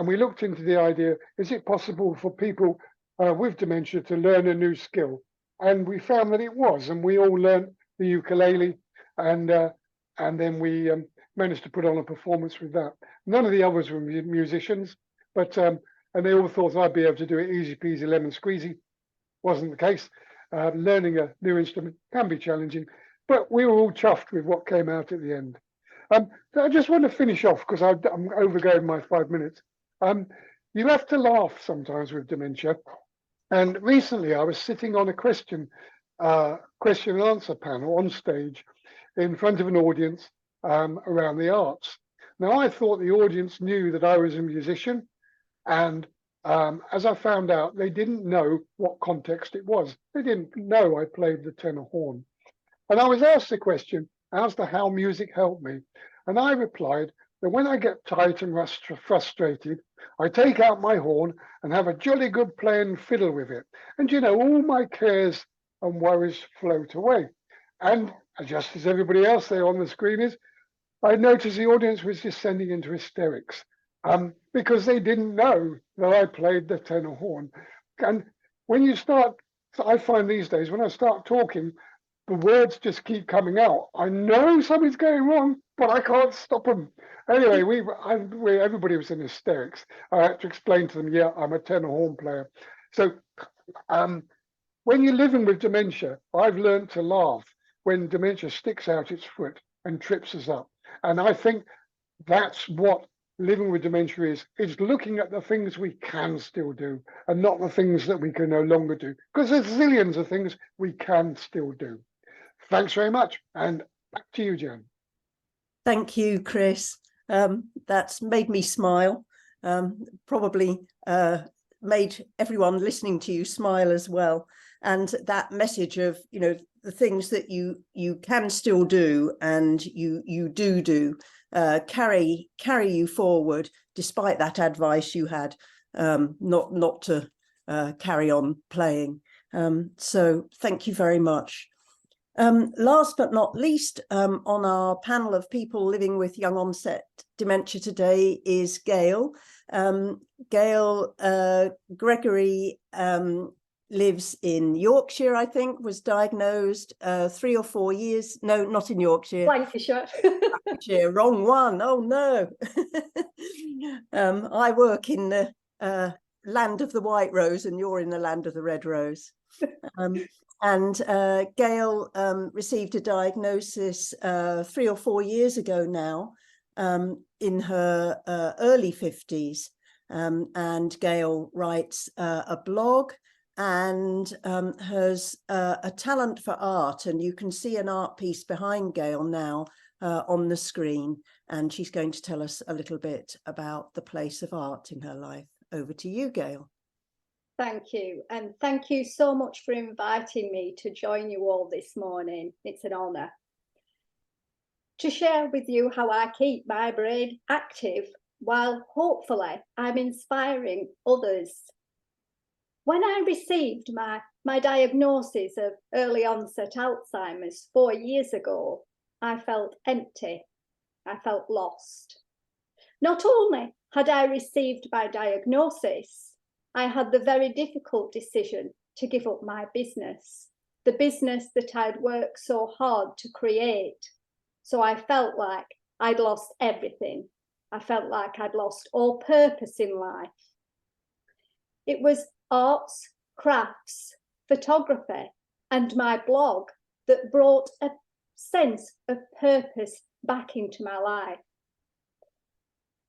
we looked into the idea: is it possible for people with dementia to learn a new skill? And we found that it was, and we all learned the ukulele, and then we managed to put on a performance with that. None of the others were musicians, but and they all thought I'd be able to do it easy peasy lemon squeezy. Wasn't the case. Learning a new instrument can be challenging, but we were all chuffed with what came out at the end. I just want to finish off because I'm overgoing my 5 minutes. You have to laugh sometimes with dementia. And recently I was sitting on a question and answer panel on stage in front of an audience around the arts. Now, I thought the audience knew that I was a musician, and as I found out, they didn't know what context it was. They didn't know I played the tenor horn. And I was asked the question as to how music helped me. And I replied that when I get tight and frustrated, I take out my horn and have a jolly good play and fiddle with it. And all my cares and worries float away. And just as everybody else there on the screen is, I noticed the audience was descending into hysterics because they didn't know that I played the tenor horn. And when you start, I find these days, when I start talking, the words just keep coming out. I know something's going wrong, but I can't stop them. Anyway, everybody was in hysterics. I had to explain to them, yeah, I'm a tenor horn player. So when you're living with dementia, I've learned to laugh when dementia sticks out its foot and trips us up. And I think that's what living with dementia is looking at the things we can still do and not the things that we can no longer do, because there's zillions of things we can still do. Thanks very much, and back to you, Jan. Thank you, Chris. That's made me smile, probably made everyone listening to you smile as well. And that message of, the things that you can still do and you do carry you forward, despite that advice you had not to carry on playing. So thank you very much. Last but not least, on our panel of people living with young onset dementia today is Gail. Gail Gregory lives in Yorkshire, I think, was diagnosed 3 or 4 years. No, not in Yorkshire. Lancashire. Lancashire, wrong one. Oh, no. I work in the land of the white rose and you're in the land of the red rose. And Gail received a diagnosis 3 or 4 years ago now, in her early 50s. And Gail writes a blog and has a talent for art. And you can see an art piece behind Gail now on the screen. And she's going to tell us a little bit about the place of art in her life. Over to you, Gail. Thank you. And thank you so much for inviting me to join you all this morning. It's an honour to share with you how I keep my brain active while hopefully I'm inspiring others. When I received my diagnosis of early onset Alzheimer's 4 years ago, I felt empty. I felt lost. Not only had I received my diagnosis, I had the very difficult decision to give up my business, the business that I'd worked so hard to create. So I felt like I'd lost everything. I felt like I'd lost all purpose in life. It was arts, crafts, photography, and my blog that brought a sense of purpose back into my life.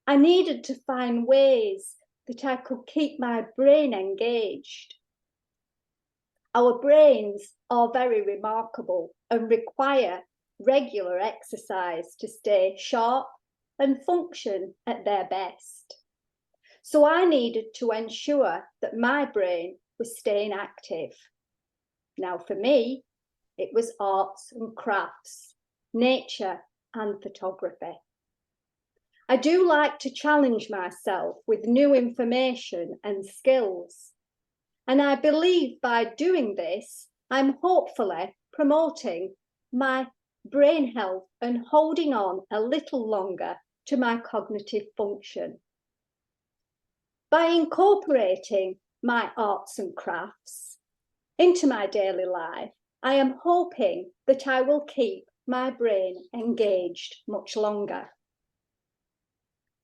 I needed to find ways that I could keep my brain engaged. Our brains are very remarkable and require regular exercise to stay sharp and function at their best. So I needed to ensure that my brain was staying active. Now for me, it was arts and crafts, nature and photography. I do like to challenge myself with new information and skills. And I believe by doing this, I'm hopefully promoting my brain health and holding on a little longer to my cognitive function. By incorporating my arts and crafts into my daily life, I am hoping that I will keep my brain engaged much longer.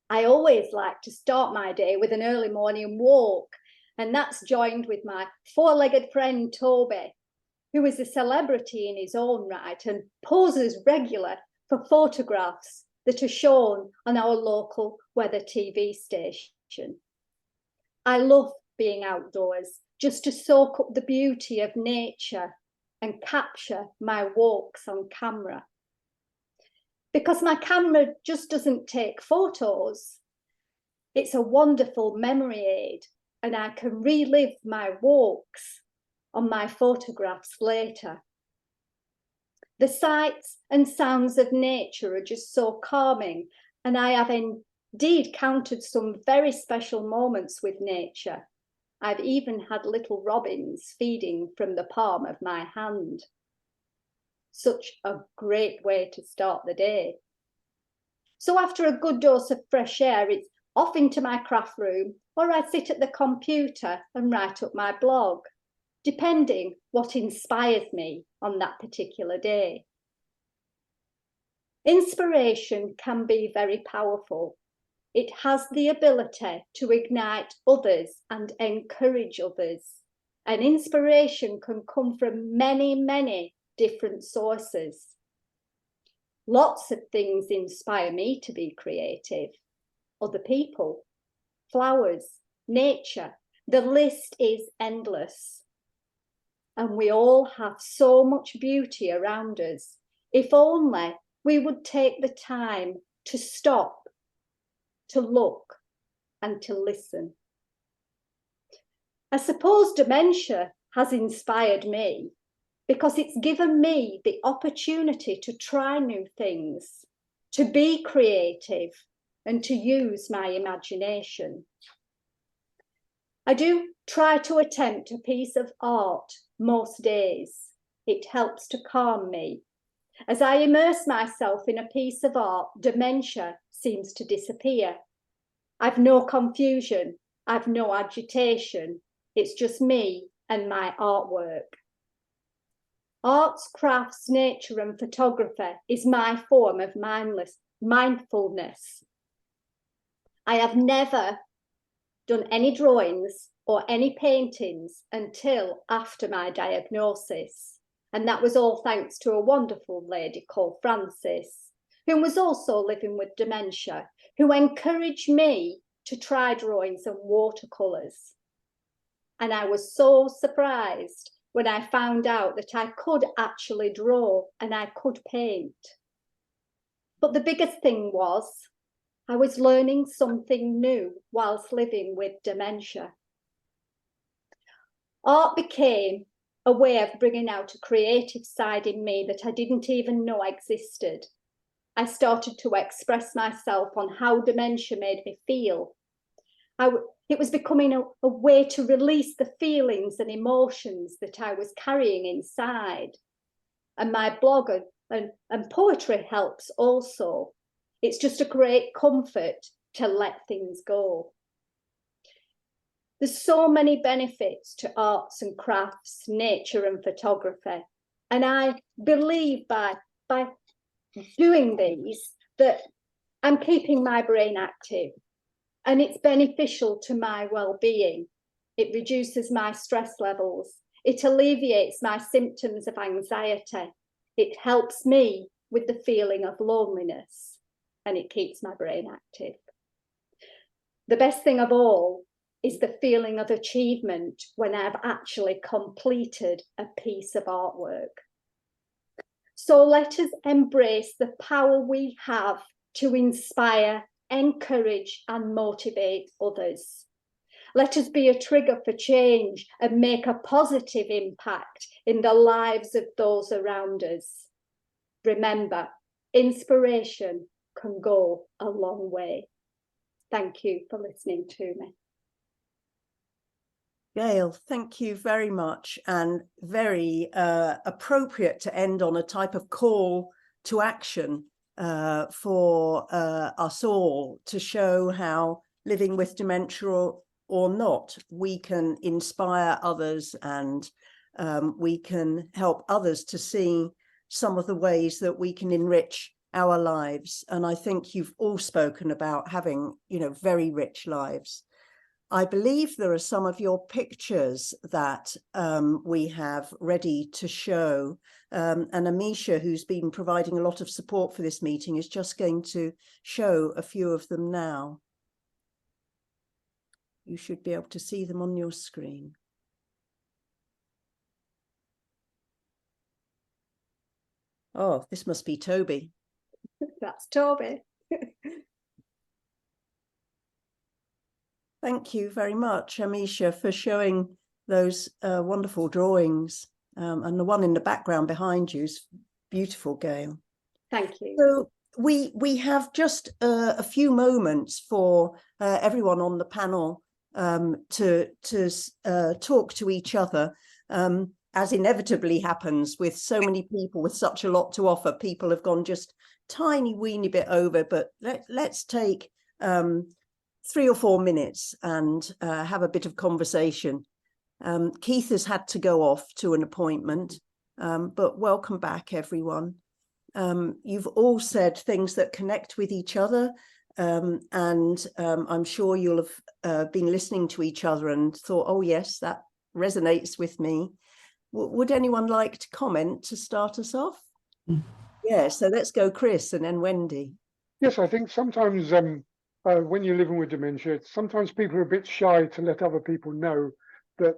I always like to start my day with an early morning walk, and that's joined with my four-legged friend Toby, who is a celebrity in his own right and poses regular for photographs that are shown on our local weather TV station. I love being outdoors just to soak up the beauty of nature and capture my walks on camera. Because my camera just doesn't take photos. It's a wonderful memory aid, and I can relive my walks on my photographs later. The sights and sounds of nature are just so calming, and I have indeed counted some very special moments with nature. I've even had little robins feeding from the palm of my hand. Such a great way to start the day. So after a good dose of fresh air, it's off into my craft room, or I sit at the computer and write up my blog, depending what inspires me on that particular day. Inspiration can be very powerful. It has the ability to ignite others and encourage others. And inspiration can come from many, many different sources. Lots of things inspire me to be creative. Other people, flowers, nature, the list is endless. And we all have so much beauty around us. If only we would take the time to stop, to look, and to listen. I suppose dementia has inspired me because it's given me the opportunity to try new things, to be creative, and to use my imagination. I do try to attempt a piece of art most days, It helps to calm me. As I immerse myself in a piece of art, dementia seems to disappear. I've no confusion, I've no agitation. It's just me and my artwork. Arts, crafts, nature and photography is my form of mindfulness. I have never done any drawings or any paintings until after my diagnosis. And that was all thanks to a wonderful lady called Frances, who was also living with dementia, who encouraged me to try drawings and watercolours. And I was so surprised when I found out that I could actually draw and I could paint. But the biggest thing was I was learning something new whilst living with dementia. Art became a way of bringing out a creative side in me that I didn't even know existed. I started to express myself on how dementia made me feel. It was becoming a way to release the feelings and emotions that I was carrying inside. And my blog and poetry helps also. It's just a great comfort to let things go. There's so many benefits to arts and crafts, nature and photography. And I believe by doing these that I'm keeping my brain active and it's beneficial to my well-being. It reduces my stress levels. It alleviates my symptoms of anxiety. It helps me with the feeling of loneliness and it keeps my brain active. The best thing of all is the feeling of achievement when I've actually completed a piece of artwork. So let us embrace the power we have to inspire, encourage and motivate others. Let us be a trigger for change and make a positive impact in the lives of those around us. Remember, inspiration can go a long way. Thank you for listening to me. Gail, thank you very much, and very appropriate to end on a type of call to action for us all to show how living with dementia or not, we can inspire others and we can help others to see some of the ways that we can enrich our lives. And I think you've all spoken about having, very rich lives. I believe there are some of your pictures that we have ready to show. And Amisha, who's been providing a lot of support for this meeting, is just going to show a few of them now. You should be able to see them on your screen. Oh, this must be Toby. That's Toby. Thank you very much, Amisha, for showing those wonderful drawings. And the one in the background behind you is beautiful, Gail. Thank you. So we have just a few moments for everyone on the panel to talk to each other, as inevitably happens with so many people with such a lot to offer. People have gone just tiny weeny bit over, but let's take 3 or 4 minutes and have a bit of conversation. Keith has had to go off to an appointment, but welcome back, everyone. You've all said things that connect with each other, and I'm sure you'll have been listening to each other and thought, oh yes, that resonates with me. Would anyone like to comment to start us off? Yeah, so let's go Chris and then Wendy. Yes, I think sometimes when you're living with dementia, sometimes people are a bit shy to let other people know that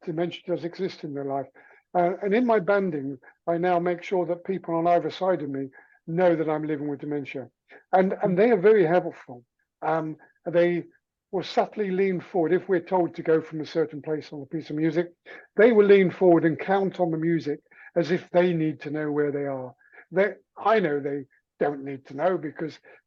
dementia does exist in their life. And in my banding, I now make sure that people on either side of me know that I'm living with dementia. And they are very helpful. They will subtly lean forward. If we're told to go from a certain place on a piece of music, they will lean forward and count on the music as if they need to know where they are. I know they don't need to know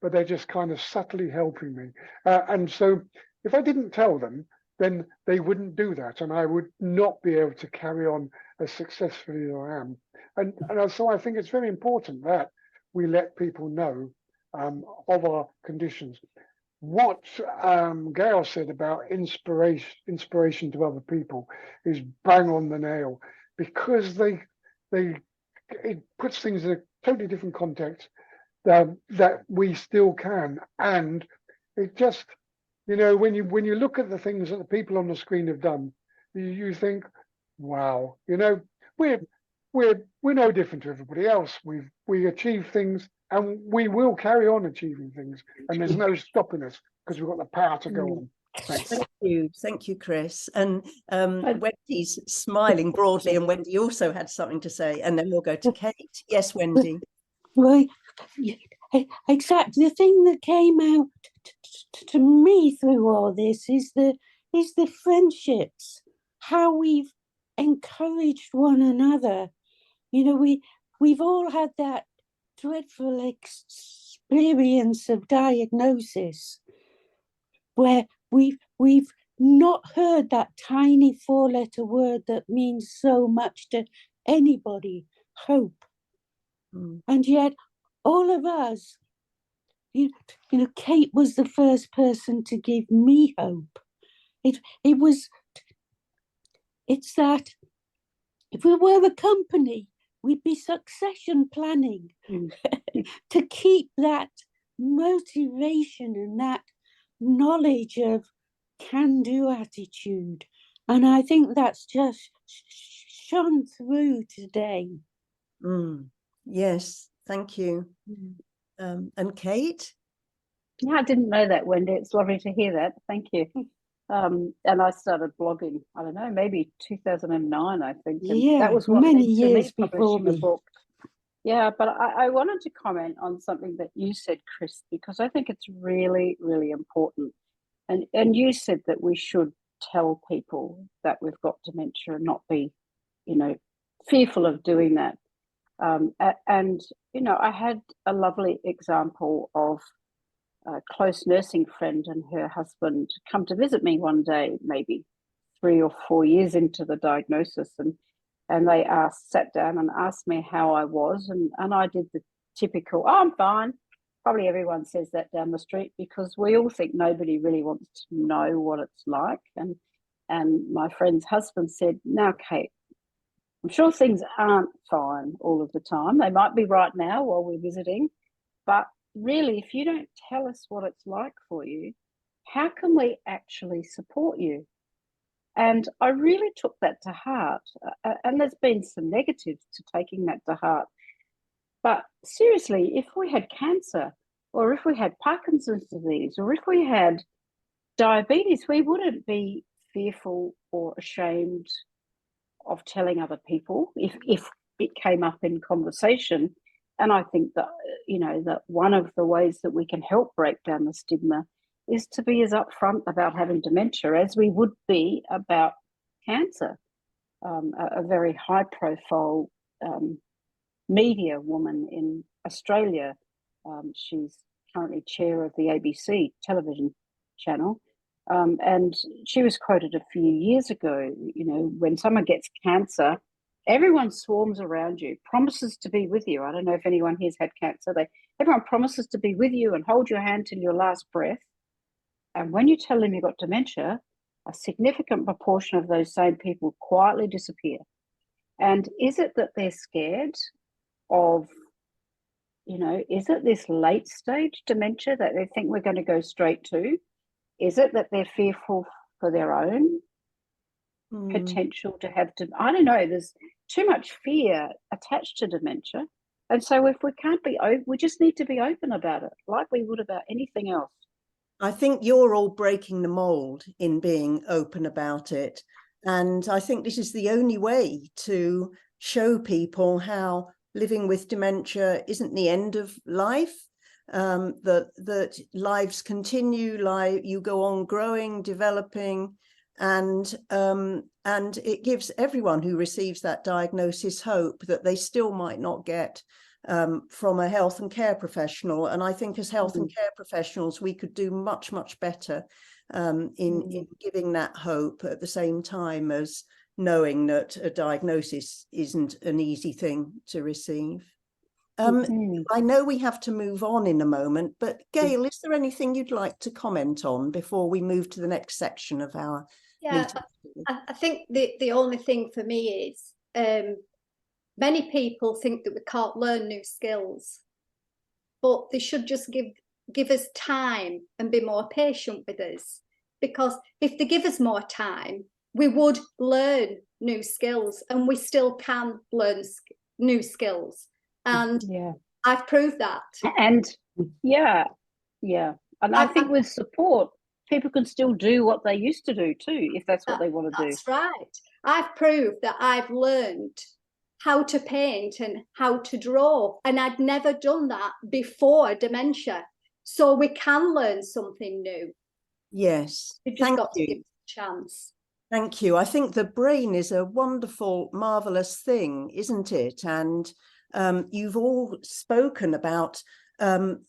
but they're just kind of subtly helping me. And so if I didn't tell them, then they wouldn't do that, and I would not be able to carry on as successfully as I am. And so I think it's very important that we let people know of our conditions. What Gail said about inspiration to other people is bang on the nail, because it puts things in a totally different context that we still can. And it just, you know, when you look at the things that the people on the screen have done, you think, wow, you know, we're no different to everybody else. We achieve things, and we will carry on achieving things, and there's no stopping us because we've got the power to go on. Thanks. Thank you, Chris. And Wendy's smiling broadly, and Wendy also had something to say, and then we'll go to Kate. Yes, Wendy. Right, exactly. The thing that came out to me through all this is the friendships, how we've encouraged one another. You know, we've all had that dreadful experience of diagnosis where we've not heard that tiny 4-letter word that means so much to anybody, hope. And yet all of us, you know, Kate was the first person to give me hope. It's that if we were a company, we'd be succession planning to keep that motivation and that knowledge of can-do attitude. And I think that's just shone through today. Yes, thank you. And Kate? Yeah, I didn't know that, Wendy. It's lovely to hear that. Thank you. And I started blogging, I don't know, maybe 2009, I think. And Yeah, that was what many led to years me before publishing a me. book. Yeah, but I wanted to comment on something that you said, Chris, because I think it's really, really important. And you said that we should tell people that we've got dementia and not be, you know, fearful of doing that. And, you know, I had a lovely example of a close nursing friend and her husband come to visit me one day, maybe 3 or 4 years into the diagnosis. And they sat down and asked me how I was. And I did the typical, oh, I'm fine. Probably everyone says that down the street because we all think nobody really wants to know what it's like. And my friend's husband said, now, Kate, I'm sure things aren't fine all of the time. They might be right now while we're visiting. But really, if you don't tell us what it's like for you, how can we actually support you? And I really took that to heart. And there's been some negatives to taking that to heart. But seriously, if we had cancer, or if we had Parkinson's disease, or if we had diabetes, we wouldn't be fearful or ashamed of telling other people if it came up in conversation. And I think that, you know, that one of the ways that we can help break down the stigma is to be as upfront about having dementia as we would be about cancer. A very high profile media woman in Australia, she's currently chair of the ABC television channel, and she was quoted a few years ago, you know, when someone gets cancer, everyone swarms around you, promises to be with you. I don't know if anyone here's had cancer. Everyone promises to be with you and hold your hand till your last breath. And when you tell them you've got dementia, a significant proportion of those same people quietly disappear. And is it that they're scared of, you know, is it this late stage dementia that they think we're going to go straight to? Is it that they're fearful for their own potential to have, I don't know, there's too much fear attached to dementia. And so if we can't be open, we just need to be open about it, like we would about anything else. I think you're all breaking the mold in being open about it. And I think this is the only way to show people how living with dementia isn't the end of life, that lives continue, you go on growing, developing, and it gives everyone who receives that diagnosis hope that they still might not get from a health and care professional. And I think as health and care professionals, we could do much, much better in giving that hope at the same time as knowing that a diagnosis isn't an easy thing to receive. I know we have to move on in a moment, but Gail, is there anything you'd like to comment on before we move to the next section of our meeting? I think the only thing for me is many people think that we can't learn new skills, but they should just give us time and be more patient with us, because if they give us more time, we would learn new skills, and we still can learn new skills. And I've proved that. And and I think with support, people can still do what they used to do too, if that's what they want to do. That's right. I've proved that I've learned how to paint and how to draw, and I'd never done that before dementia. So we can learn something new. Yes, We've just got to give it a chance. Thank you. I think the brain is a wonderful, marvelous thing, isn't it? And you've all spoken about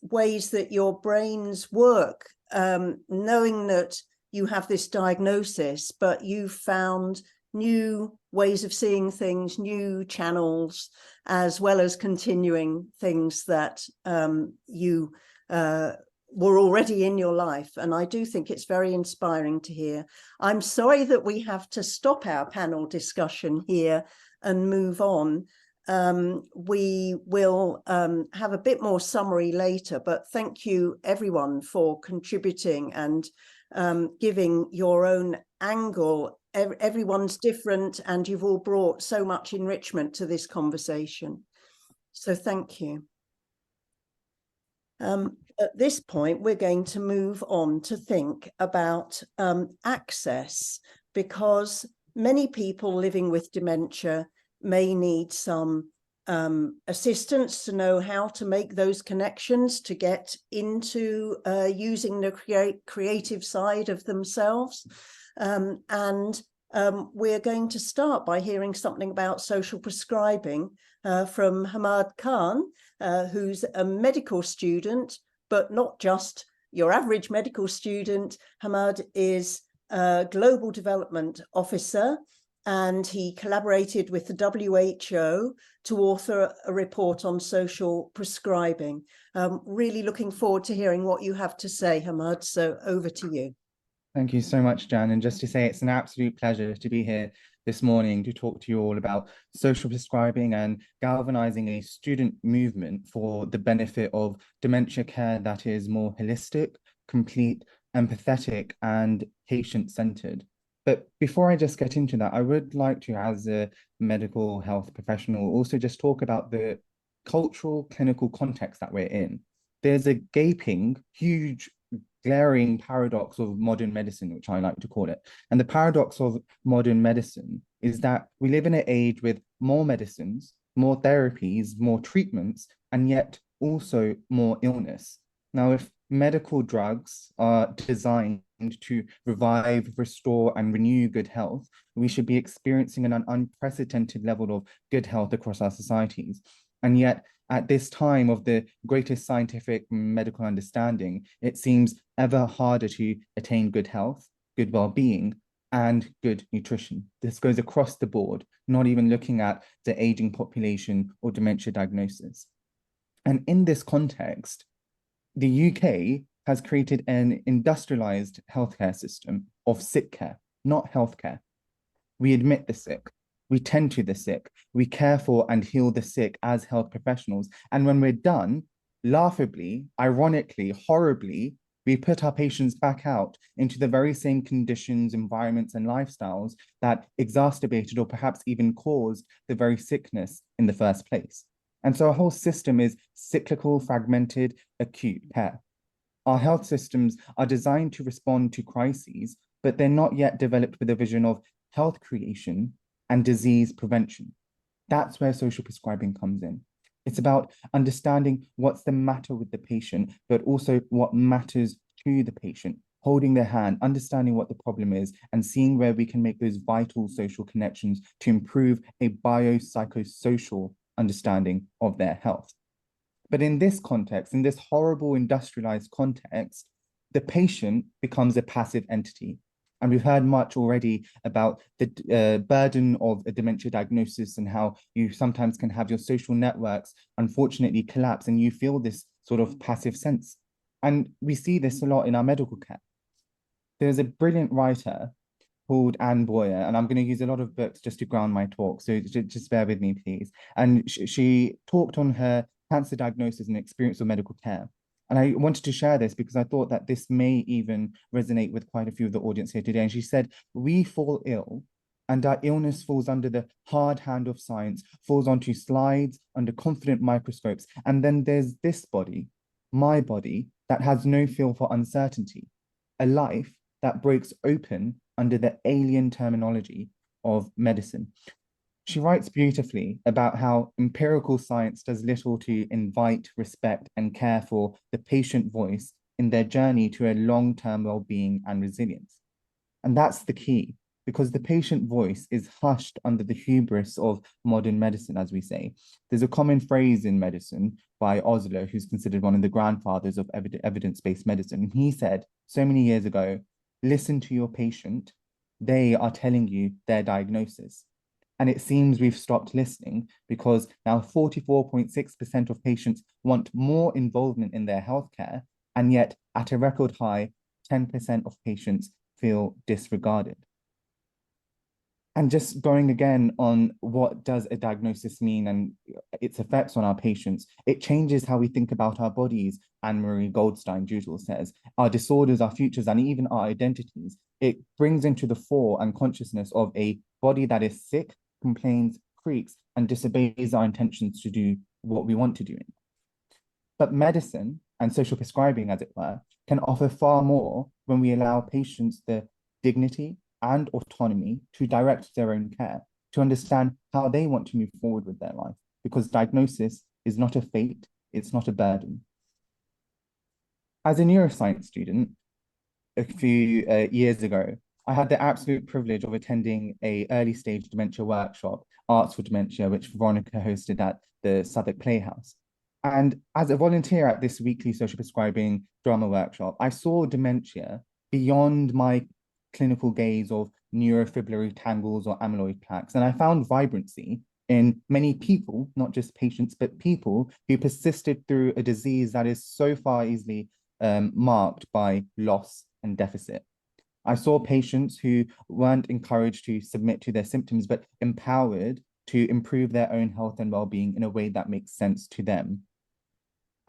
ways that your brains work, knowing that you have this diagnosis, but you've found new ways of seeing things, new channels, as well as continuing things that you were already in your life. And I do think it's very inspiring to hear. I'm sorry that we have to stop our panel discussion here and move on. We will have a bit more summary later, but thank you everyone for contributing and giving your own angle. Everyone's different, and you've all brought so much enrichment to this conversation. So thank you. At this point, we're going to move on to think about access, because many people living with dementia may need some assistance to know how to make those connections, to get into using the creative side of themselves. We're going to start by hearing something about social prescribing from Hamaad Khan, who's a medical student, but not just your average medical student. Hamaad is a global development officer, and he collaborated with the WHO to author a report on social prescribing. Really looking forward to hearing what you have to say, Hamaad, so over to you. Thank you so much, Jan. And just to say, it's an absolute pleasure to be here this morning to talk to you all about social prescribing and galvanizing a student movement for the benefit of dementia care that is more holistic, complete, empathetic, and patient-centered. But before I just get into that, I would like to, as a medical health professional, also just talk about the cultural clinical context that we're in. There's a gaping, huge, glaring paradox of modern medicine, which I like to call it. And the paradox of modern medicine is that we live in an age with more medicines, more therapies, more treatments, and yet also more illness. Now, if medical drugs are designed to revive, restore, and renew good health, we should be experiencing an unprecedented level of good health across our societies. And yet, at this time of the greatest scientific medical understanding, it seems ever harder to attain good health, good well-being, and good nutrition. This goes across the board, not even looking at the aging population or dementia diagnosis. And in this context, the UK has created an industrialized healthcare system of sick care, not healthcare. We admit the sick. We tend to the sick, we care for and heal the sick as health professionals. And when we're done, laughably, ironically, horribly, we put our patients back out into the very same conditions, environments, and lifestyles that exacerbated or perhaps even caused the very sickness in the first place. And so our whole system is cyclical, fragmented, acute care. Our health systems are designed to respond to crises, but they're not yet developed with a vision of health creation and disease prevention. That's where social prescribing comes in. It's about understanding what's the matter with the patient, but also what matters to the patient, holding their hand, understanding what the problem is, and seeing where we can make those vital social connections to improve a biopsychosocial understanding of their health. But in this context, in this horrible industrialized context, the patient becomes a passive entity. And we've heard much already about the burden of a dementia diagnosis and how you sometimes can have your social networks unfortunately collapse and you feel this sort of passive sense. And we see this a lot in our medical care. There's a brilliant writer called Anne Boyer, and I'm going to use a lot of books just to ground my talk, so just bear with me, please. And she talked on her cancer diagnosis and experience of medical care. And I wanted to share this because I thought that this may even resonate with quite a few of the audience here today. And she said, we fall ill and our illness falls under the hard hand of science, falls onto slides, under confident microscopes. And then there's this body, my body, that has no feel for uncertainty, a life that breaks open under the alien terminology of medicine. She writes beautifully about how empirical science does little to invite, respect, and care for the patient voice in their journey to a long-term well-being and resilience. And that's the key, because the patient voice is hushed under the hubris of modern medicine, as we say. There's a common phrase in medicine by Osler, who's considered one of the grandfathers of evidence-based medicine. And he said so many years ago, listen to your patient, they are telling you their diagnosis. And it seems we've stopped listening because now 44.6% of patients want more involvement in their healthcare, and yet at a record high, 10% of patients feel disregarded. And just going again on what does a diagnosis mean and its effects on our patients, it changes how we think about our bodies, Anne-Marie Goldstein-Jutel says, our disorders, our futures, and even our identities. It brings into the fore and consciousness of a body that is sick, complains, creaks, and disobeys our intentions to do what we want to do. But medicine and social prescribing, as it were, can offer far more when we allow patients the dignity and autonomy to direct their own care, to understand how they want to move forward with their life, because diagnosis is not a fate, it's not a burden. As a neuroscience student, a few years ago, I had the absolute privilege of attending an early stage dementia workshop, Arts for Dementia, which Veronica hosted at the Southwark Playhouse. And as a volunteer at this weekly social prescribing drama workshop, I saw dementia beyond my clinical gaze of neurofibrillary tangles or amyloid plaques. And I found vibrancy in many people, not just patients, but people who persisted through a disease that is so far easily marked by loss and deficit. I saw patients who weren't encouraged to submit to their symptoms, but empowered to improve their own health and well-being in a way that makes sense to them.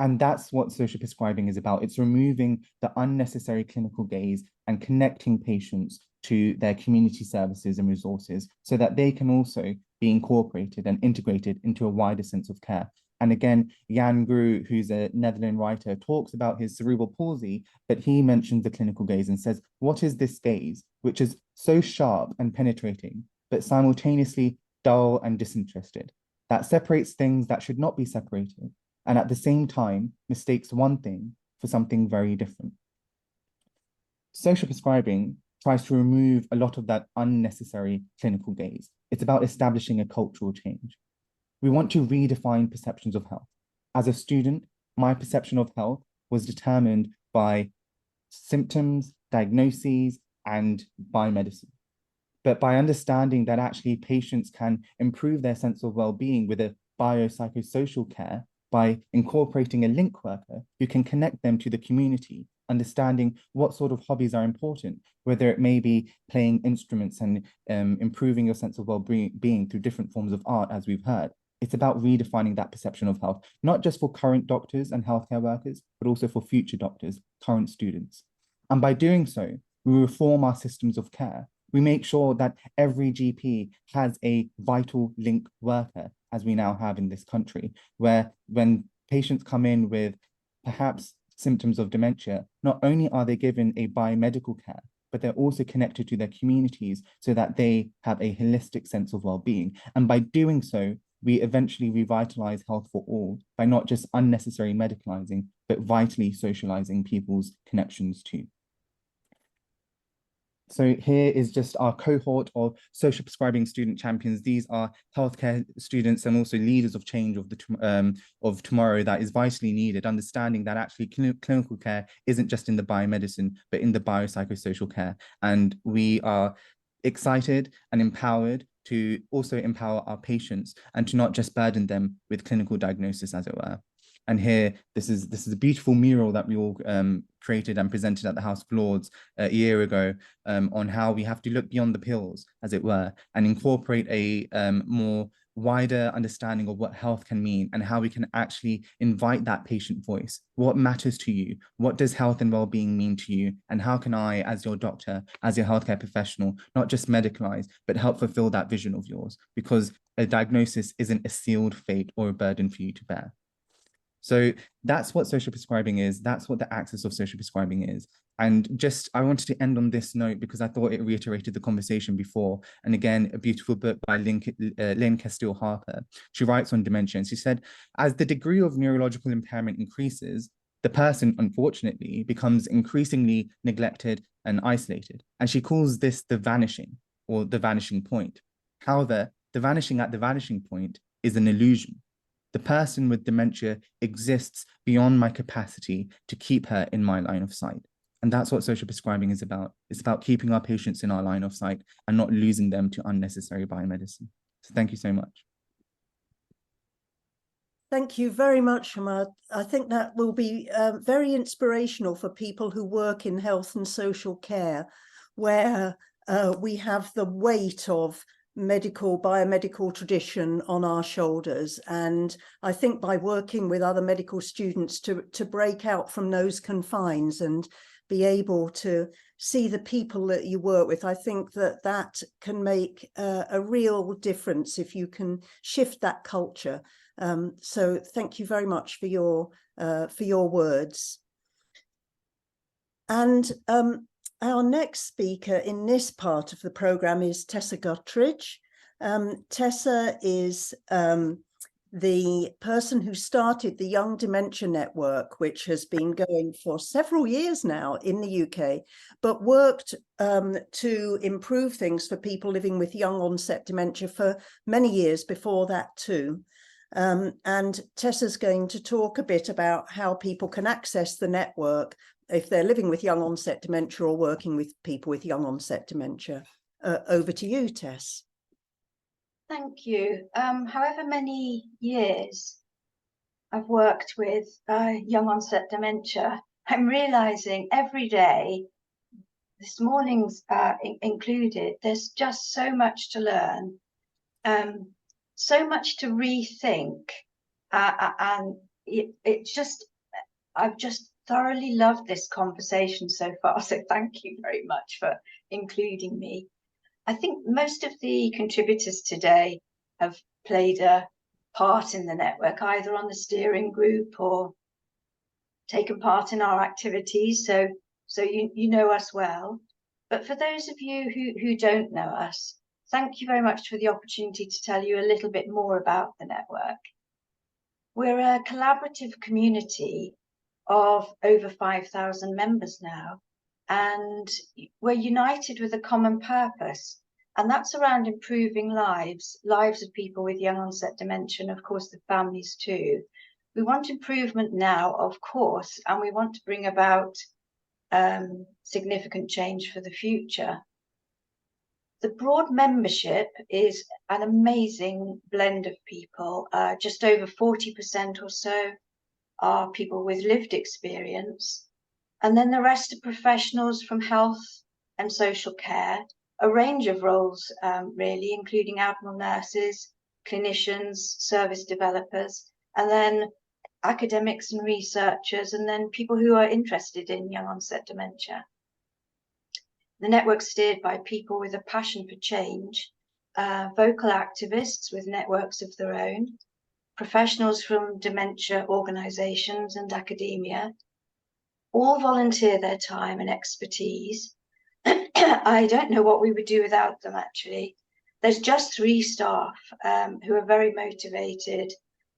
And that's what social prescribing is about. It's removing the unnecessary clinical gaze and connecting patients to their community services and resources so that they can also be incorporated and integrated into a wider sense of care. And again, Jan Gru, who's a Netherlands writer, talks about his cerebral palsy, but he mentions the clinical gaze and says, what is this gaze, which is so sharp and penetrating, but simultaneously dull and disinterested, that separates things that should not be separated, and at the same time mistakes one thing for something very different. Social prescribing tries to remove a lot of that unnecessary clinical gaze. It's about establishing a cultural change. We want to redefine perceptions of health. As a student, my perception of health was determined by symptoms, diagnoses, and by medicine. But by understanding that actually patients can improve their sense of well-being with a biopsychosocial care by incorporating a link worker who can connect them to the community, understanding what sort of hobbies are important, whether it may be playing instruments and improving your sense of well-being through different forms of art, as we've heard. It's about redefining that perception of health, not just for current doctors and healthcare workers, but also for future doctors, current students. And by doing so, we reform our systems of care. We make sure that every GP has a vital link worker, as we now have in this country, where when patients come in with perhaps symptoms of dementia, not only are they given a biomedical care, but they're also connected to their communities so that they have a holistic sense of well-being. And by doing so, we eventually revitalize health for all by not just unnecessary medicalizing, but vitally socializing people's connections too. So here is just our cohort of social prescribing student champions. These are healthcare students and also leaders of change of tomorrow that is vitally needed, understanding that actually clinical care isn't just in the biomedicine, but in the biopsychosocial care. And we are excited and empowered to also empower our patients and to not just burden them with clinical diagnosis, as it were. And here, this is a beautiful mural that we all created and presented at the House of Lords a year ago on how we have to look beyond the pills, as it were, and incorporate a more wider understanding of what health can mean and how we can actually invite that patient voice. What matters to you? What does health and well-being mean to you? And how can I, as your doctor, as your healthcare professional, not just medicalize, but help fulfill that vision of yours? Because a diagnosis isn't a sealed fate or a burden for you to bear. So that's what social prescribing is. That's what the axis of social prescribing is. And just, I wanted to end on this note because I thought it reiterated the conversation before. And again, a beautiful book by Lynn Castile Harper. She writes on dementia and she said, as the degree of neurological impairment increases, the person, unfortunately, becomes increasingly neglected and isolated. And she calls this the vanishing or the vanishing point. However, the vanishing at the vanishing point is an illusion. The person with dementia exists beyond my capacity to keep her in my line of sight. And that's what social prescribing is about. It's about keeping our patients in our line of sight and not losing them to unnecessary biomedicine. So thank you so much. Thank you very much, Hamaad. I think that will be very inspirational for people who work in health and social care, where we have the weight of biomedical tradition on our shoulders. And I think by working with other medical students to break out from those confines and be able to see the people that you work with, I think that can make a real difference if you can shift that culture. So thank you very much for your words. And our next speaker in this part of the programme is Tessa Gutteridge. Tessa is the person who started the Young Dementia Network, which has been going for several years now in the UK, but worked to improve things for people living with young onset dementia for many years before that too. And Tessa's going to talk a bit about how people can access the network if they're living with young onset dementia or working with people with young onset dementia. Over to you, Tess. Thank you. However many years I've worked with young onset dementia, I'm realizing every day, this morning's included, there's just so much to learn, so much to rethink, and I've just thoroughly loved this conversation so far, so thank you very much for including me. I think most of the contributors today have played a part in the network, either on the steering group or taken part in our activities, so you know us well. But for those of you who don't know us, thank you very much for the opportunity to tell you a little bit more about the network. We're a collaborative community of over 5,000 members now, and we're united with a common purpose, and that's around improving lives of people with young onset dementia, and of course the families too. We want improvement now, of course, and we want to bring about significant change for the future. The broad membership is an amazing blend of people. Just over 40% or so are people with lived experience. And then the rest are professionals from health and social care, a range of roles really, including admiral nurses, clinicians, service developers, and then academics and researchers, and then people who are interested in young onset dementia. The network's steered by people with a passion for change, vocal activists with networks of their own, professionals from dementia organisations and academia, all volunteer their time and expertise. I don't know what we would do without them, actually. There's just 3 staff who are very motivated.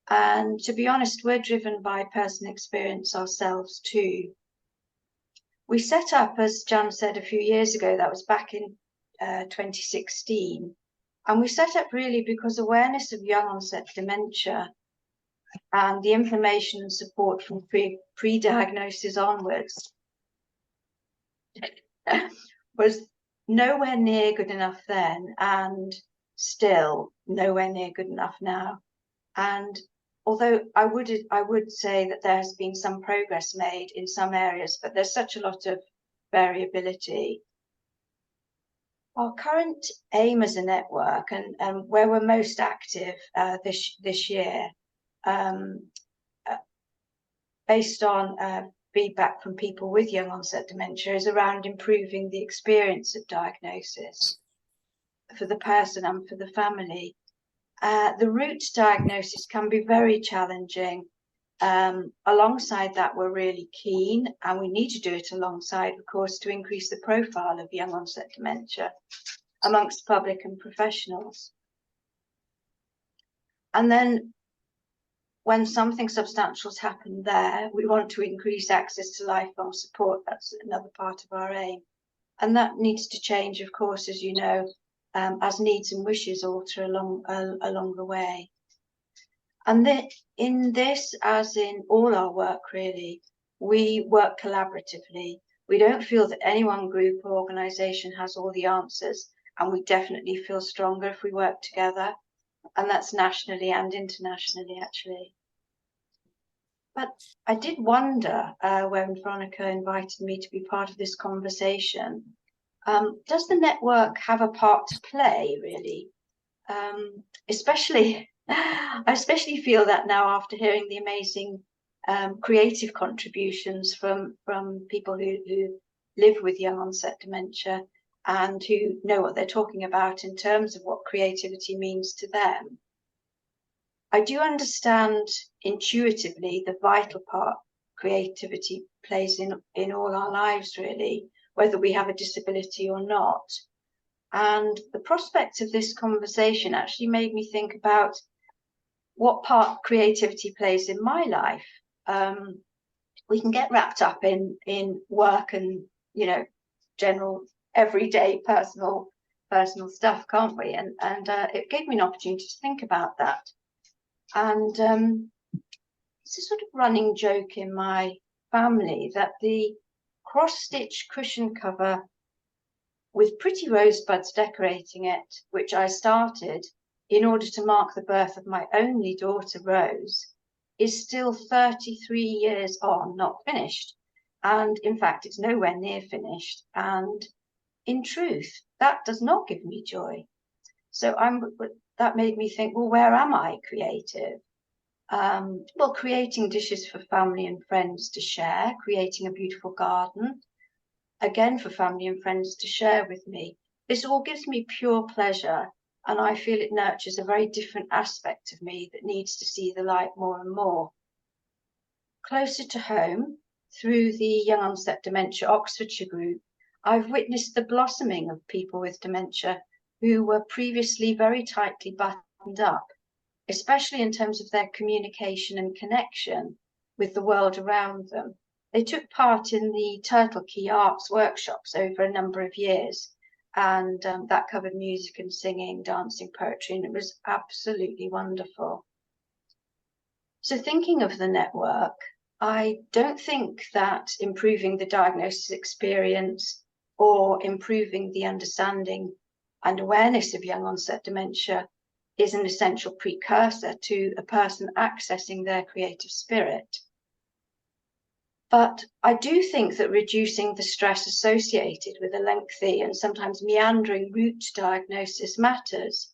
And to be honest, we're driven by personal experience ourselves too. We set up, as Jan said a few years ago, that was back in 2016, and we set up really because awareness of young onset dementia and the information and support from pre-diagnosis onwards was nowhere near good enough then, and still nowhere near good enough now. And although I would say that there has been some progress made in some areas, but there's such a lot of variability. Our current aim as a network, and where we're most active this year, based on feedback from people with young onset dementia, is around improving the experience of diagnosis for the person and for the family. The route to diagnosis can be very challenging. Alongside that, we're really keen, and we need to do it alongside, of course, to increase the profile of young onset dementia amongst public and professionals. And then when something substantial has happened there, we want to increase access to lifelong support. That's another part of our aim. And that needs to change, of course, as you know, as needs and wishes alter along the way. And in this, as in all our work really, we work collaboratively. We don't feel that any one group or organisation has all the answers, and we definitely feel stronger if we work together. And that's nationally and internationally, actually. But I did wonder when Veronica invited me to be part of this conversation, does the network have a part to play, really? I especially feel that now after hearing the amazing creative contributions from people who live with young onset dementia and who know what they're talking about in terms of what creativity means to them. I do understand intuitively the vital part creativity plays in all our lives, really, whether we have a disability or not. And the prospect of this conversation actually made me think about what part creativity plays in my life. We can get wrapped up in work and, you know, general everyday personal stuff, can't we? And it gave me an opportunity to think about that. And it's a sort of running joke in my family that the cross-stitch cushion cover with pretty rosebuds decorating it, which I started in order to mark the birth of my only daughter, Rose, is still 33 years on, not finished. And in fact, it's nowhere near finished. And in truth, that does not give me joy. So that made me think, well, where am I creative? Well, creating dishes for family and friends to share, creating a beautiful garden, again for family and friends to share with me. This all gives me pure pleasure, and I feel it nurtures a very different aspect of me that needs to see the light more and more. Closer to home, through the Young Onset Dementia Oxfordshire group, I've witnessed the blossoming of people with dementia who were previously very tightly buttoned up, especially in terms of their communication and connection with the world around them. They took part in the Turtle Key Arts workshops over a number of years, and that covered music and singing, dancing, poetry, and it was absolutely wonderful. So thinking of the network, I don't think that improving the diagnosis experience or improving the understanding and awareness of young onset dementia is an essential precursor to a person accessing their creative spirit. But I do think that reducing the stress associated with a lengthy and sometimes meandering route to diagnosis matters.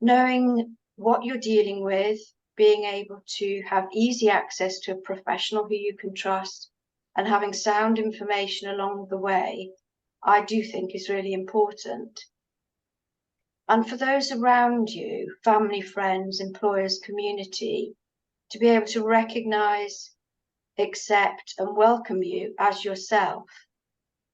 Knowing what you're dealing with, being able to have easy access to a professional who you can trust, and having sound information along the way, I do think is really important. And for those around you, family, friends, employers, community, to be able to recognise, accept and welcome you as yourself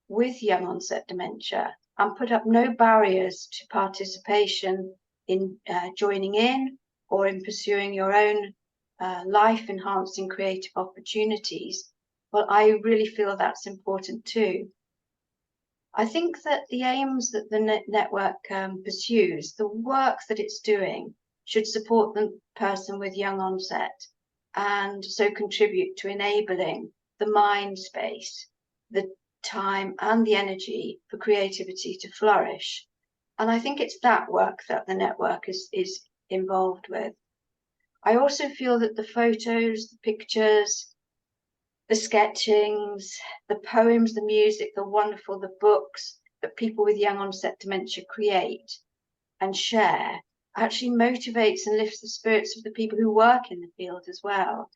with young onset dementia and put up no barriers to participation in joining in or in pursuing your own life-enhancing creative opportunities well, I really feel that's important too. I think that the aims that the network pursues, the work that it's doing, should support the person with young onset and so contribute to enabling the mind space, the time and the energy for creativity to flourish. And I think it's that work that the network is involved with. I also feel that the photos, the pictures, the sketchings, the poems, the music, the wonderful, the books that people with young onset dementia create and share actually motivates and lifts the spirits of the people who work in the field as well.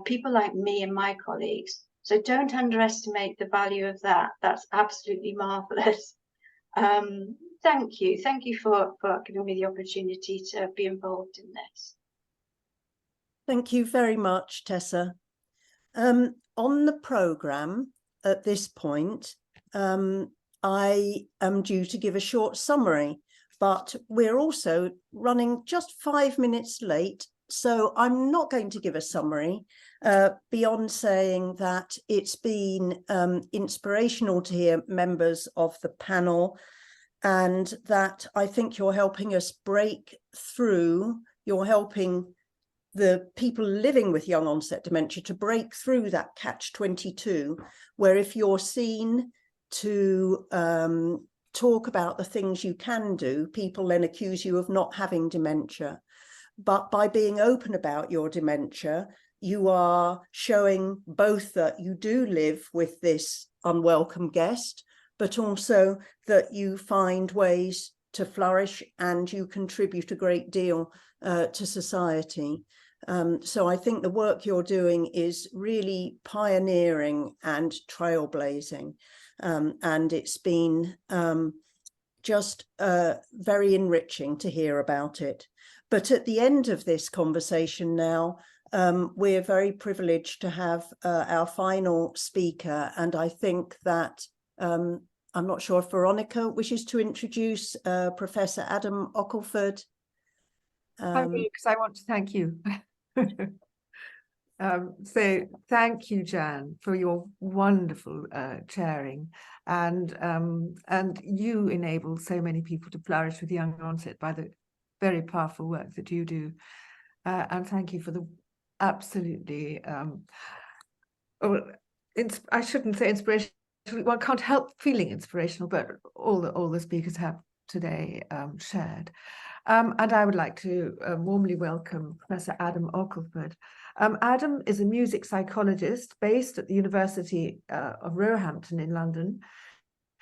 People like me and my colleagues. So don't underestimate the value of that. That's absolutely marvelous. Thank you. Thank you for giving me the opportunity to be involved in this. Thank you very much, Tessa. On the programme at this point, I am due to give a short summary, but we're also running just 5 minutes late, so I'm not going to give a summary beyond saying that it's been inspirational to hear members of the panel, and that I think you're helping us break through, you're helping the people living with young onset dementia to break through that catch-22, where if you're seen to talk about the things you can do, people then accuse you of not having dementia. But by being open about your dementia, you are showing both that you do live with this unwelcome guest, but also that you find ways to flourish and you contribute a great deal to society. So I think the work you're doing is really pioneering and trailblazing. And it's been just very enriching to hear about it. But at the end of this conversation now, we're very privileged to have our final speaker. And I think that, I'm not sure if Veronica wishes to introduce Professor Adam Ockelford. Because I want to thank you. So thank you, Jan, for your wonderful chairing, and you enable so many people to flourish with young onset by the very powerful work that you do, and thank you for the absolutely I shouldn't say inspirational. One can't help feeling inspirational, but all the speakers have today shared. And I would like to warmly welcome Professor Adam Ockelford. Adam is a music psychologist based at the University of Roehampton in London.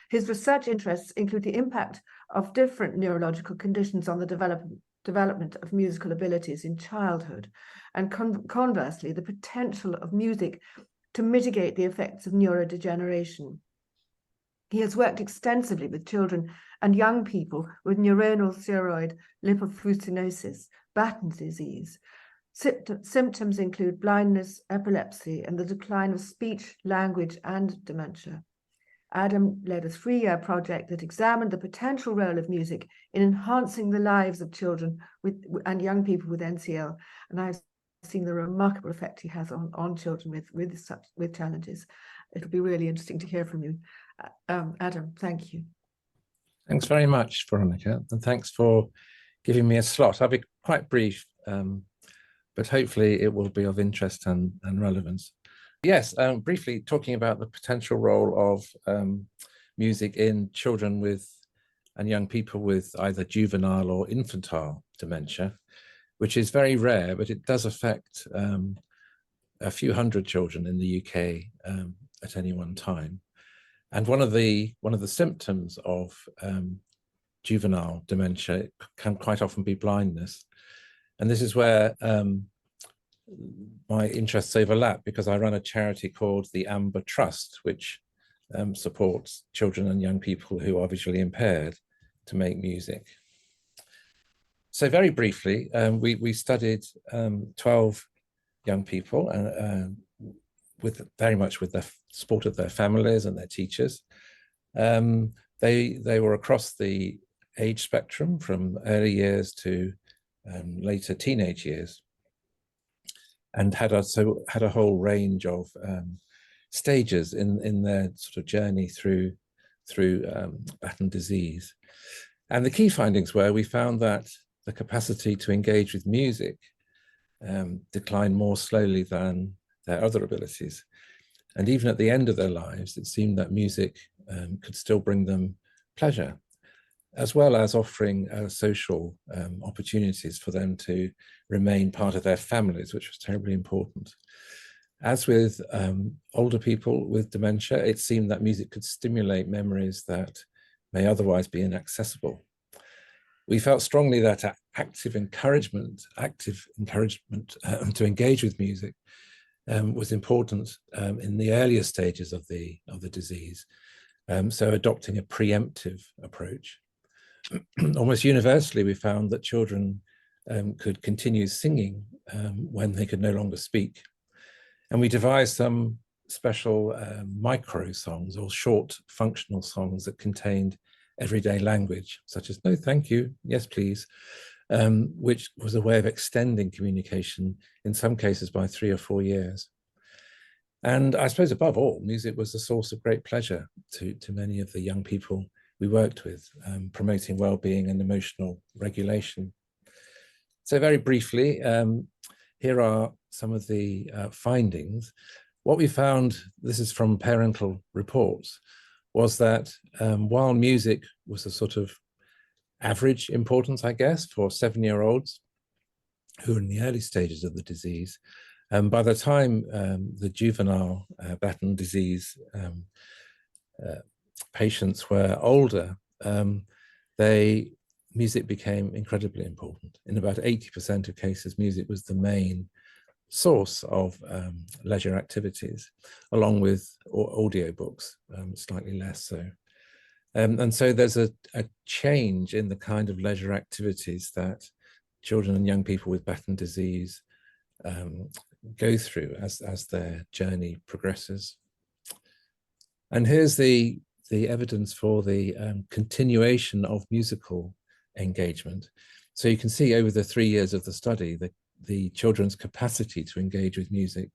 His research interests include the impact of different neurological conditions on the development of musical abilities in childhood, and conversely, the potential of music to mitigate the effects of neurodegeneration. He has worked extensively with children and young people with neuronal ceroid lipofuscinosis, Batten disease. Symptoms include blindness, epilepsy, and the decline of speech, language, and dementia. Adam led a 3-year project that examined the potential role of music in enhancing the lives of children and young people with NCL, and I've seen the remarkable effect he has on children with challenges. It'll be really interesting to hear from you. Adam, thank you. Thanks very much, Veronica, and thanks for giving me a slot. I'll be quite brief, but hopefully it will be of interest and relevance. Yes, briefly talking about the potential role of music in children with and young people with either juvenile or infantile dementia, which is very rare, but it does affect a few hundred children in the UK at any one time. And one of the symptoms of juvenile dementia can quite often be blindness. And this is where my interests overlap, because I run a charity called the Amber Trust, which supports children and young people who are visually impaired to make music. So very briefly, we studied 12 young people very much with the support of their families and their teachers. They were across the age spectrum from early years to later teenage years, and had a whole range of stages in their sort of journey through Batten disease. And the key findings were, we found that the capacity to engage with music declined more slowly than their other abilities. And even at the end of their lives, it seemed that music could still bring them pleasure, as well as offering social opportunities for them to remain part of their families, which was terribly important. As with older people with dementia, it seemed that music could stimulate memories that may otherwise be inaccessible. We felt strongly that active encouragement to engage with music was important in the earlier stages of the disease. So adopting a preemptive approach. Almost universally, we found that children could continue singing when they could no longer speak. And we devised some special micro songs or short functional songs that contained everyday language, such as no, thank you, yes, please, which was a way of extending communication, in some cases by 3 or 4 years. And I suppose above all, music was a source of great pleasure to many of the young people we worked with, promoting well-being and emotional regulation. So very briefly, here are some of the findings. What we found, this is from parental reports, was that while music was a sort of average importance, I guess, for 7-year-olds who are in the early stages of the disease, by the time the juvenile Batten disease patients were older, music became incredibly important. In about 80% of cases, music was the main source of leisure activities, along with audiobooks, slightly less so. And so there's a change in the kind of leisure activities that children and young people with Batten disease go through as their journey progresses. And here's the evidence for the continuation of musical engagement. So you can see over the 3 years of the study, the children's capacity to engage with music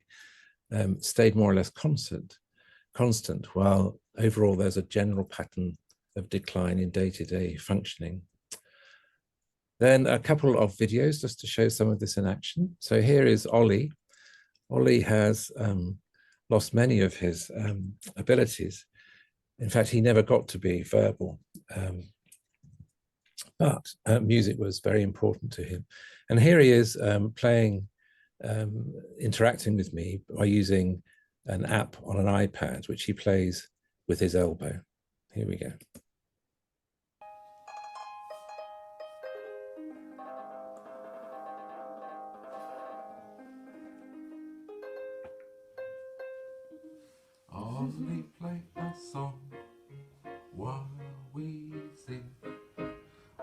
stayed more or less constant, while overall there's a general pattern of decline in day-to-day functioning. Then a couple of videos just to show some of this in action. So here is Ollie. Ollie has lost many of his abilities. In fact, he never got to be verbal, but music was very important to him. And here he is interacting with me by using an app on an iPad, which he plays with his elbow. Here we go. Only play a song while we sing.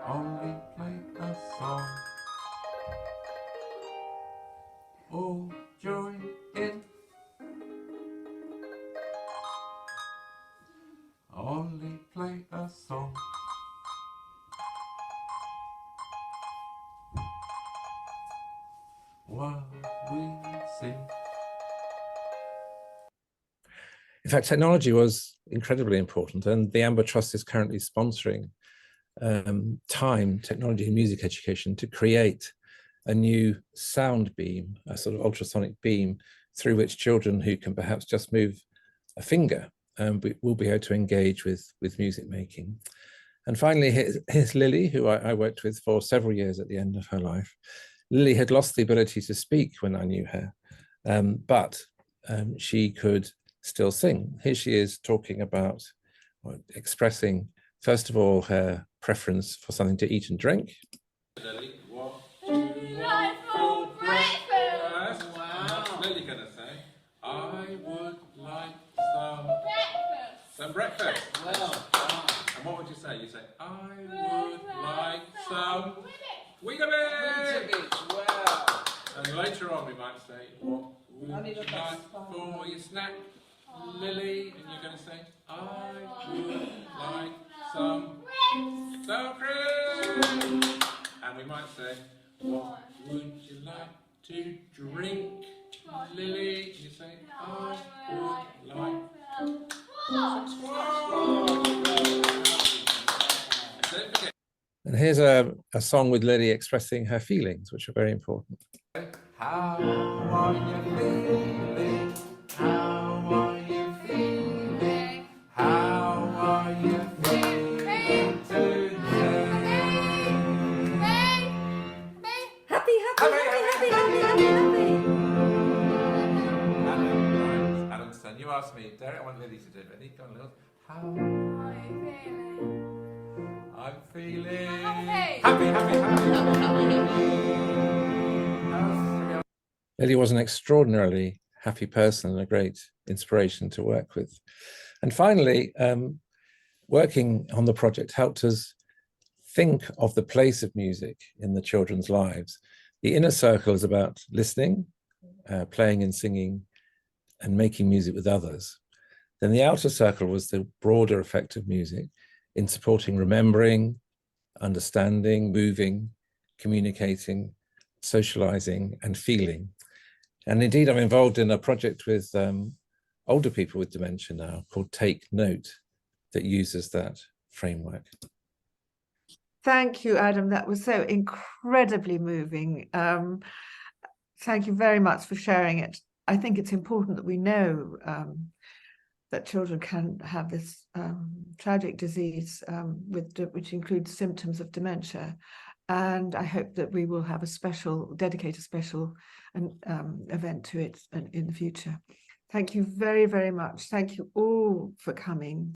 Only play a song. All join in. Only play a song. While we sing. In fact, technology was incredibly important, and the Amber Trust is currently sponsoring technology and music education to create a new sound beam, a sort of ultrasonic beam through which children who can perhaps just move a finger will be able to engage with music making. And finally, here's Lily, who I worked with for several years at the end of her life. Lily had lost the ability to speak when I knew her, but she could still sing. Here she is talking about, expressing, first of all, her preference for something to eat and drink. Lily, what do you like for breakfast? Wow. What's Lily going to say? I would like some breakfast. Well, and what would you say? You say, I would like some Weetabix. Wow. And later on we might say, what would you like for your snack, Lily? And you're going to say, I would like some sour cream. And we might say, what would you like to drink, Lily? And you say, I would like And here's a song with Lily expressing her feelings, which are very important. How are you feeling? How are you feeling? How are you feeling today? Happy, happy. Adam's son, you asked me, Derek, I want Lily to do it. Ready? Go on, Lil. How are you feeling? I'm feeling happy. Lily was an extraordinarily happy person and a great inspiration to work with. And finally, working on the project helped us think of the place of music in the children's lives. The inner circle is about listening, playing and singing, and making music with others. Then the outer circle was the broader effect of music in supporting remembering, understanding, moving, communicating, socializing, and feeling. And indeed, I'm involved in a project with older people with dementia now called Take Note that uses that framework. Thank you, Adam. That was so incredibly moving. Thank you very much for sharing it. I think it's important that we know that children can have this tragic disease which includes symptoms of dementia. And I hope that we will have dedicate a special event to it in the future. Thank you very, very much. Thank you all for coming.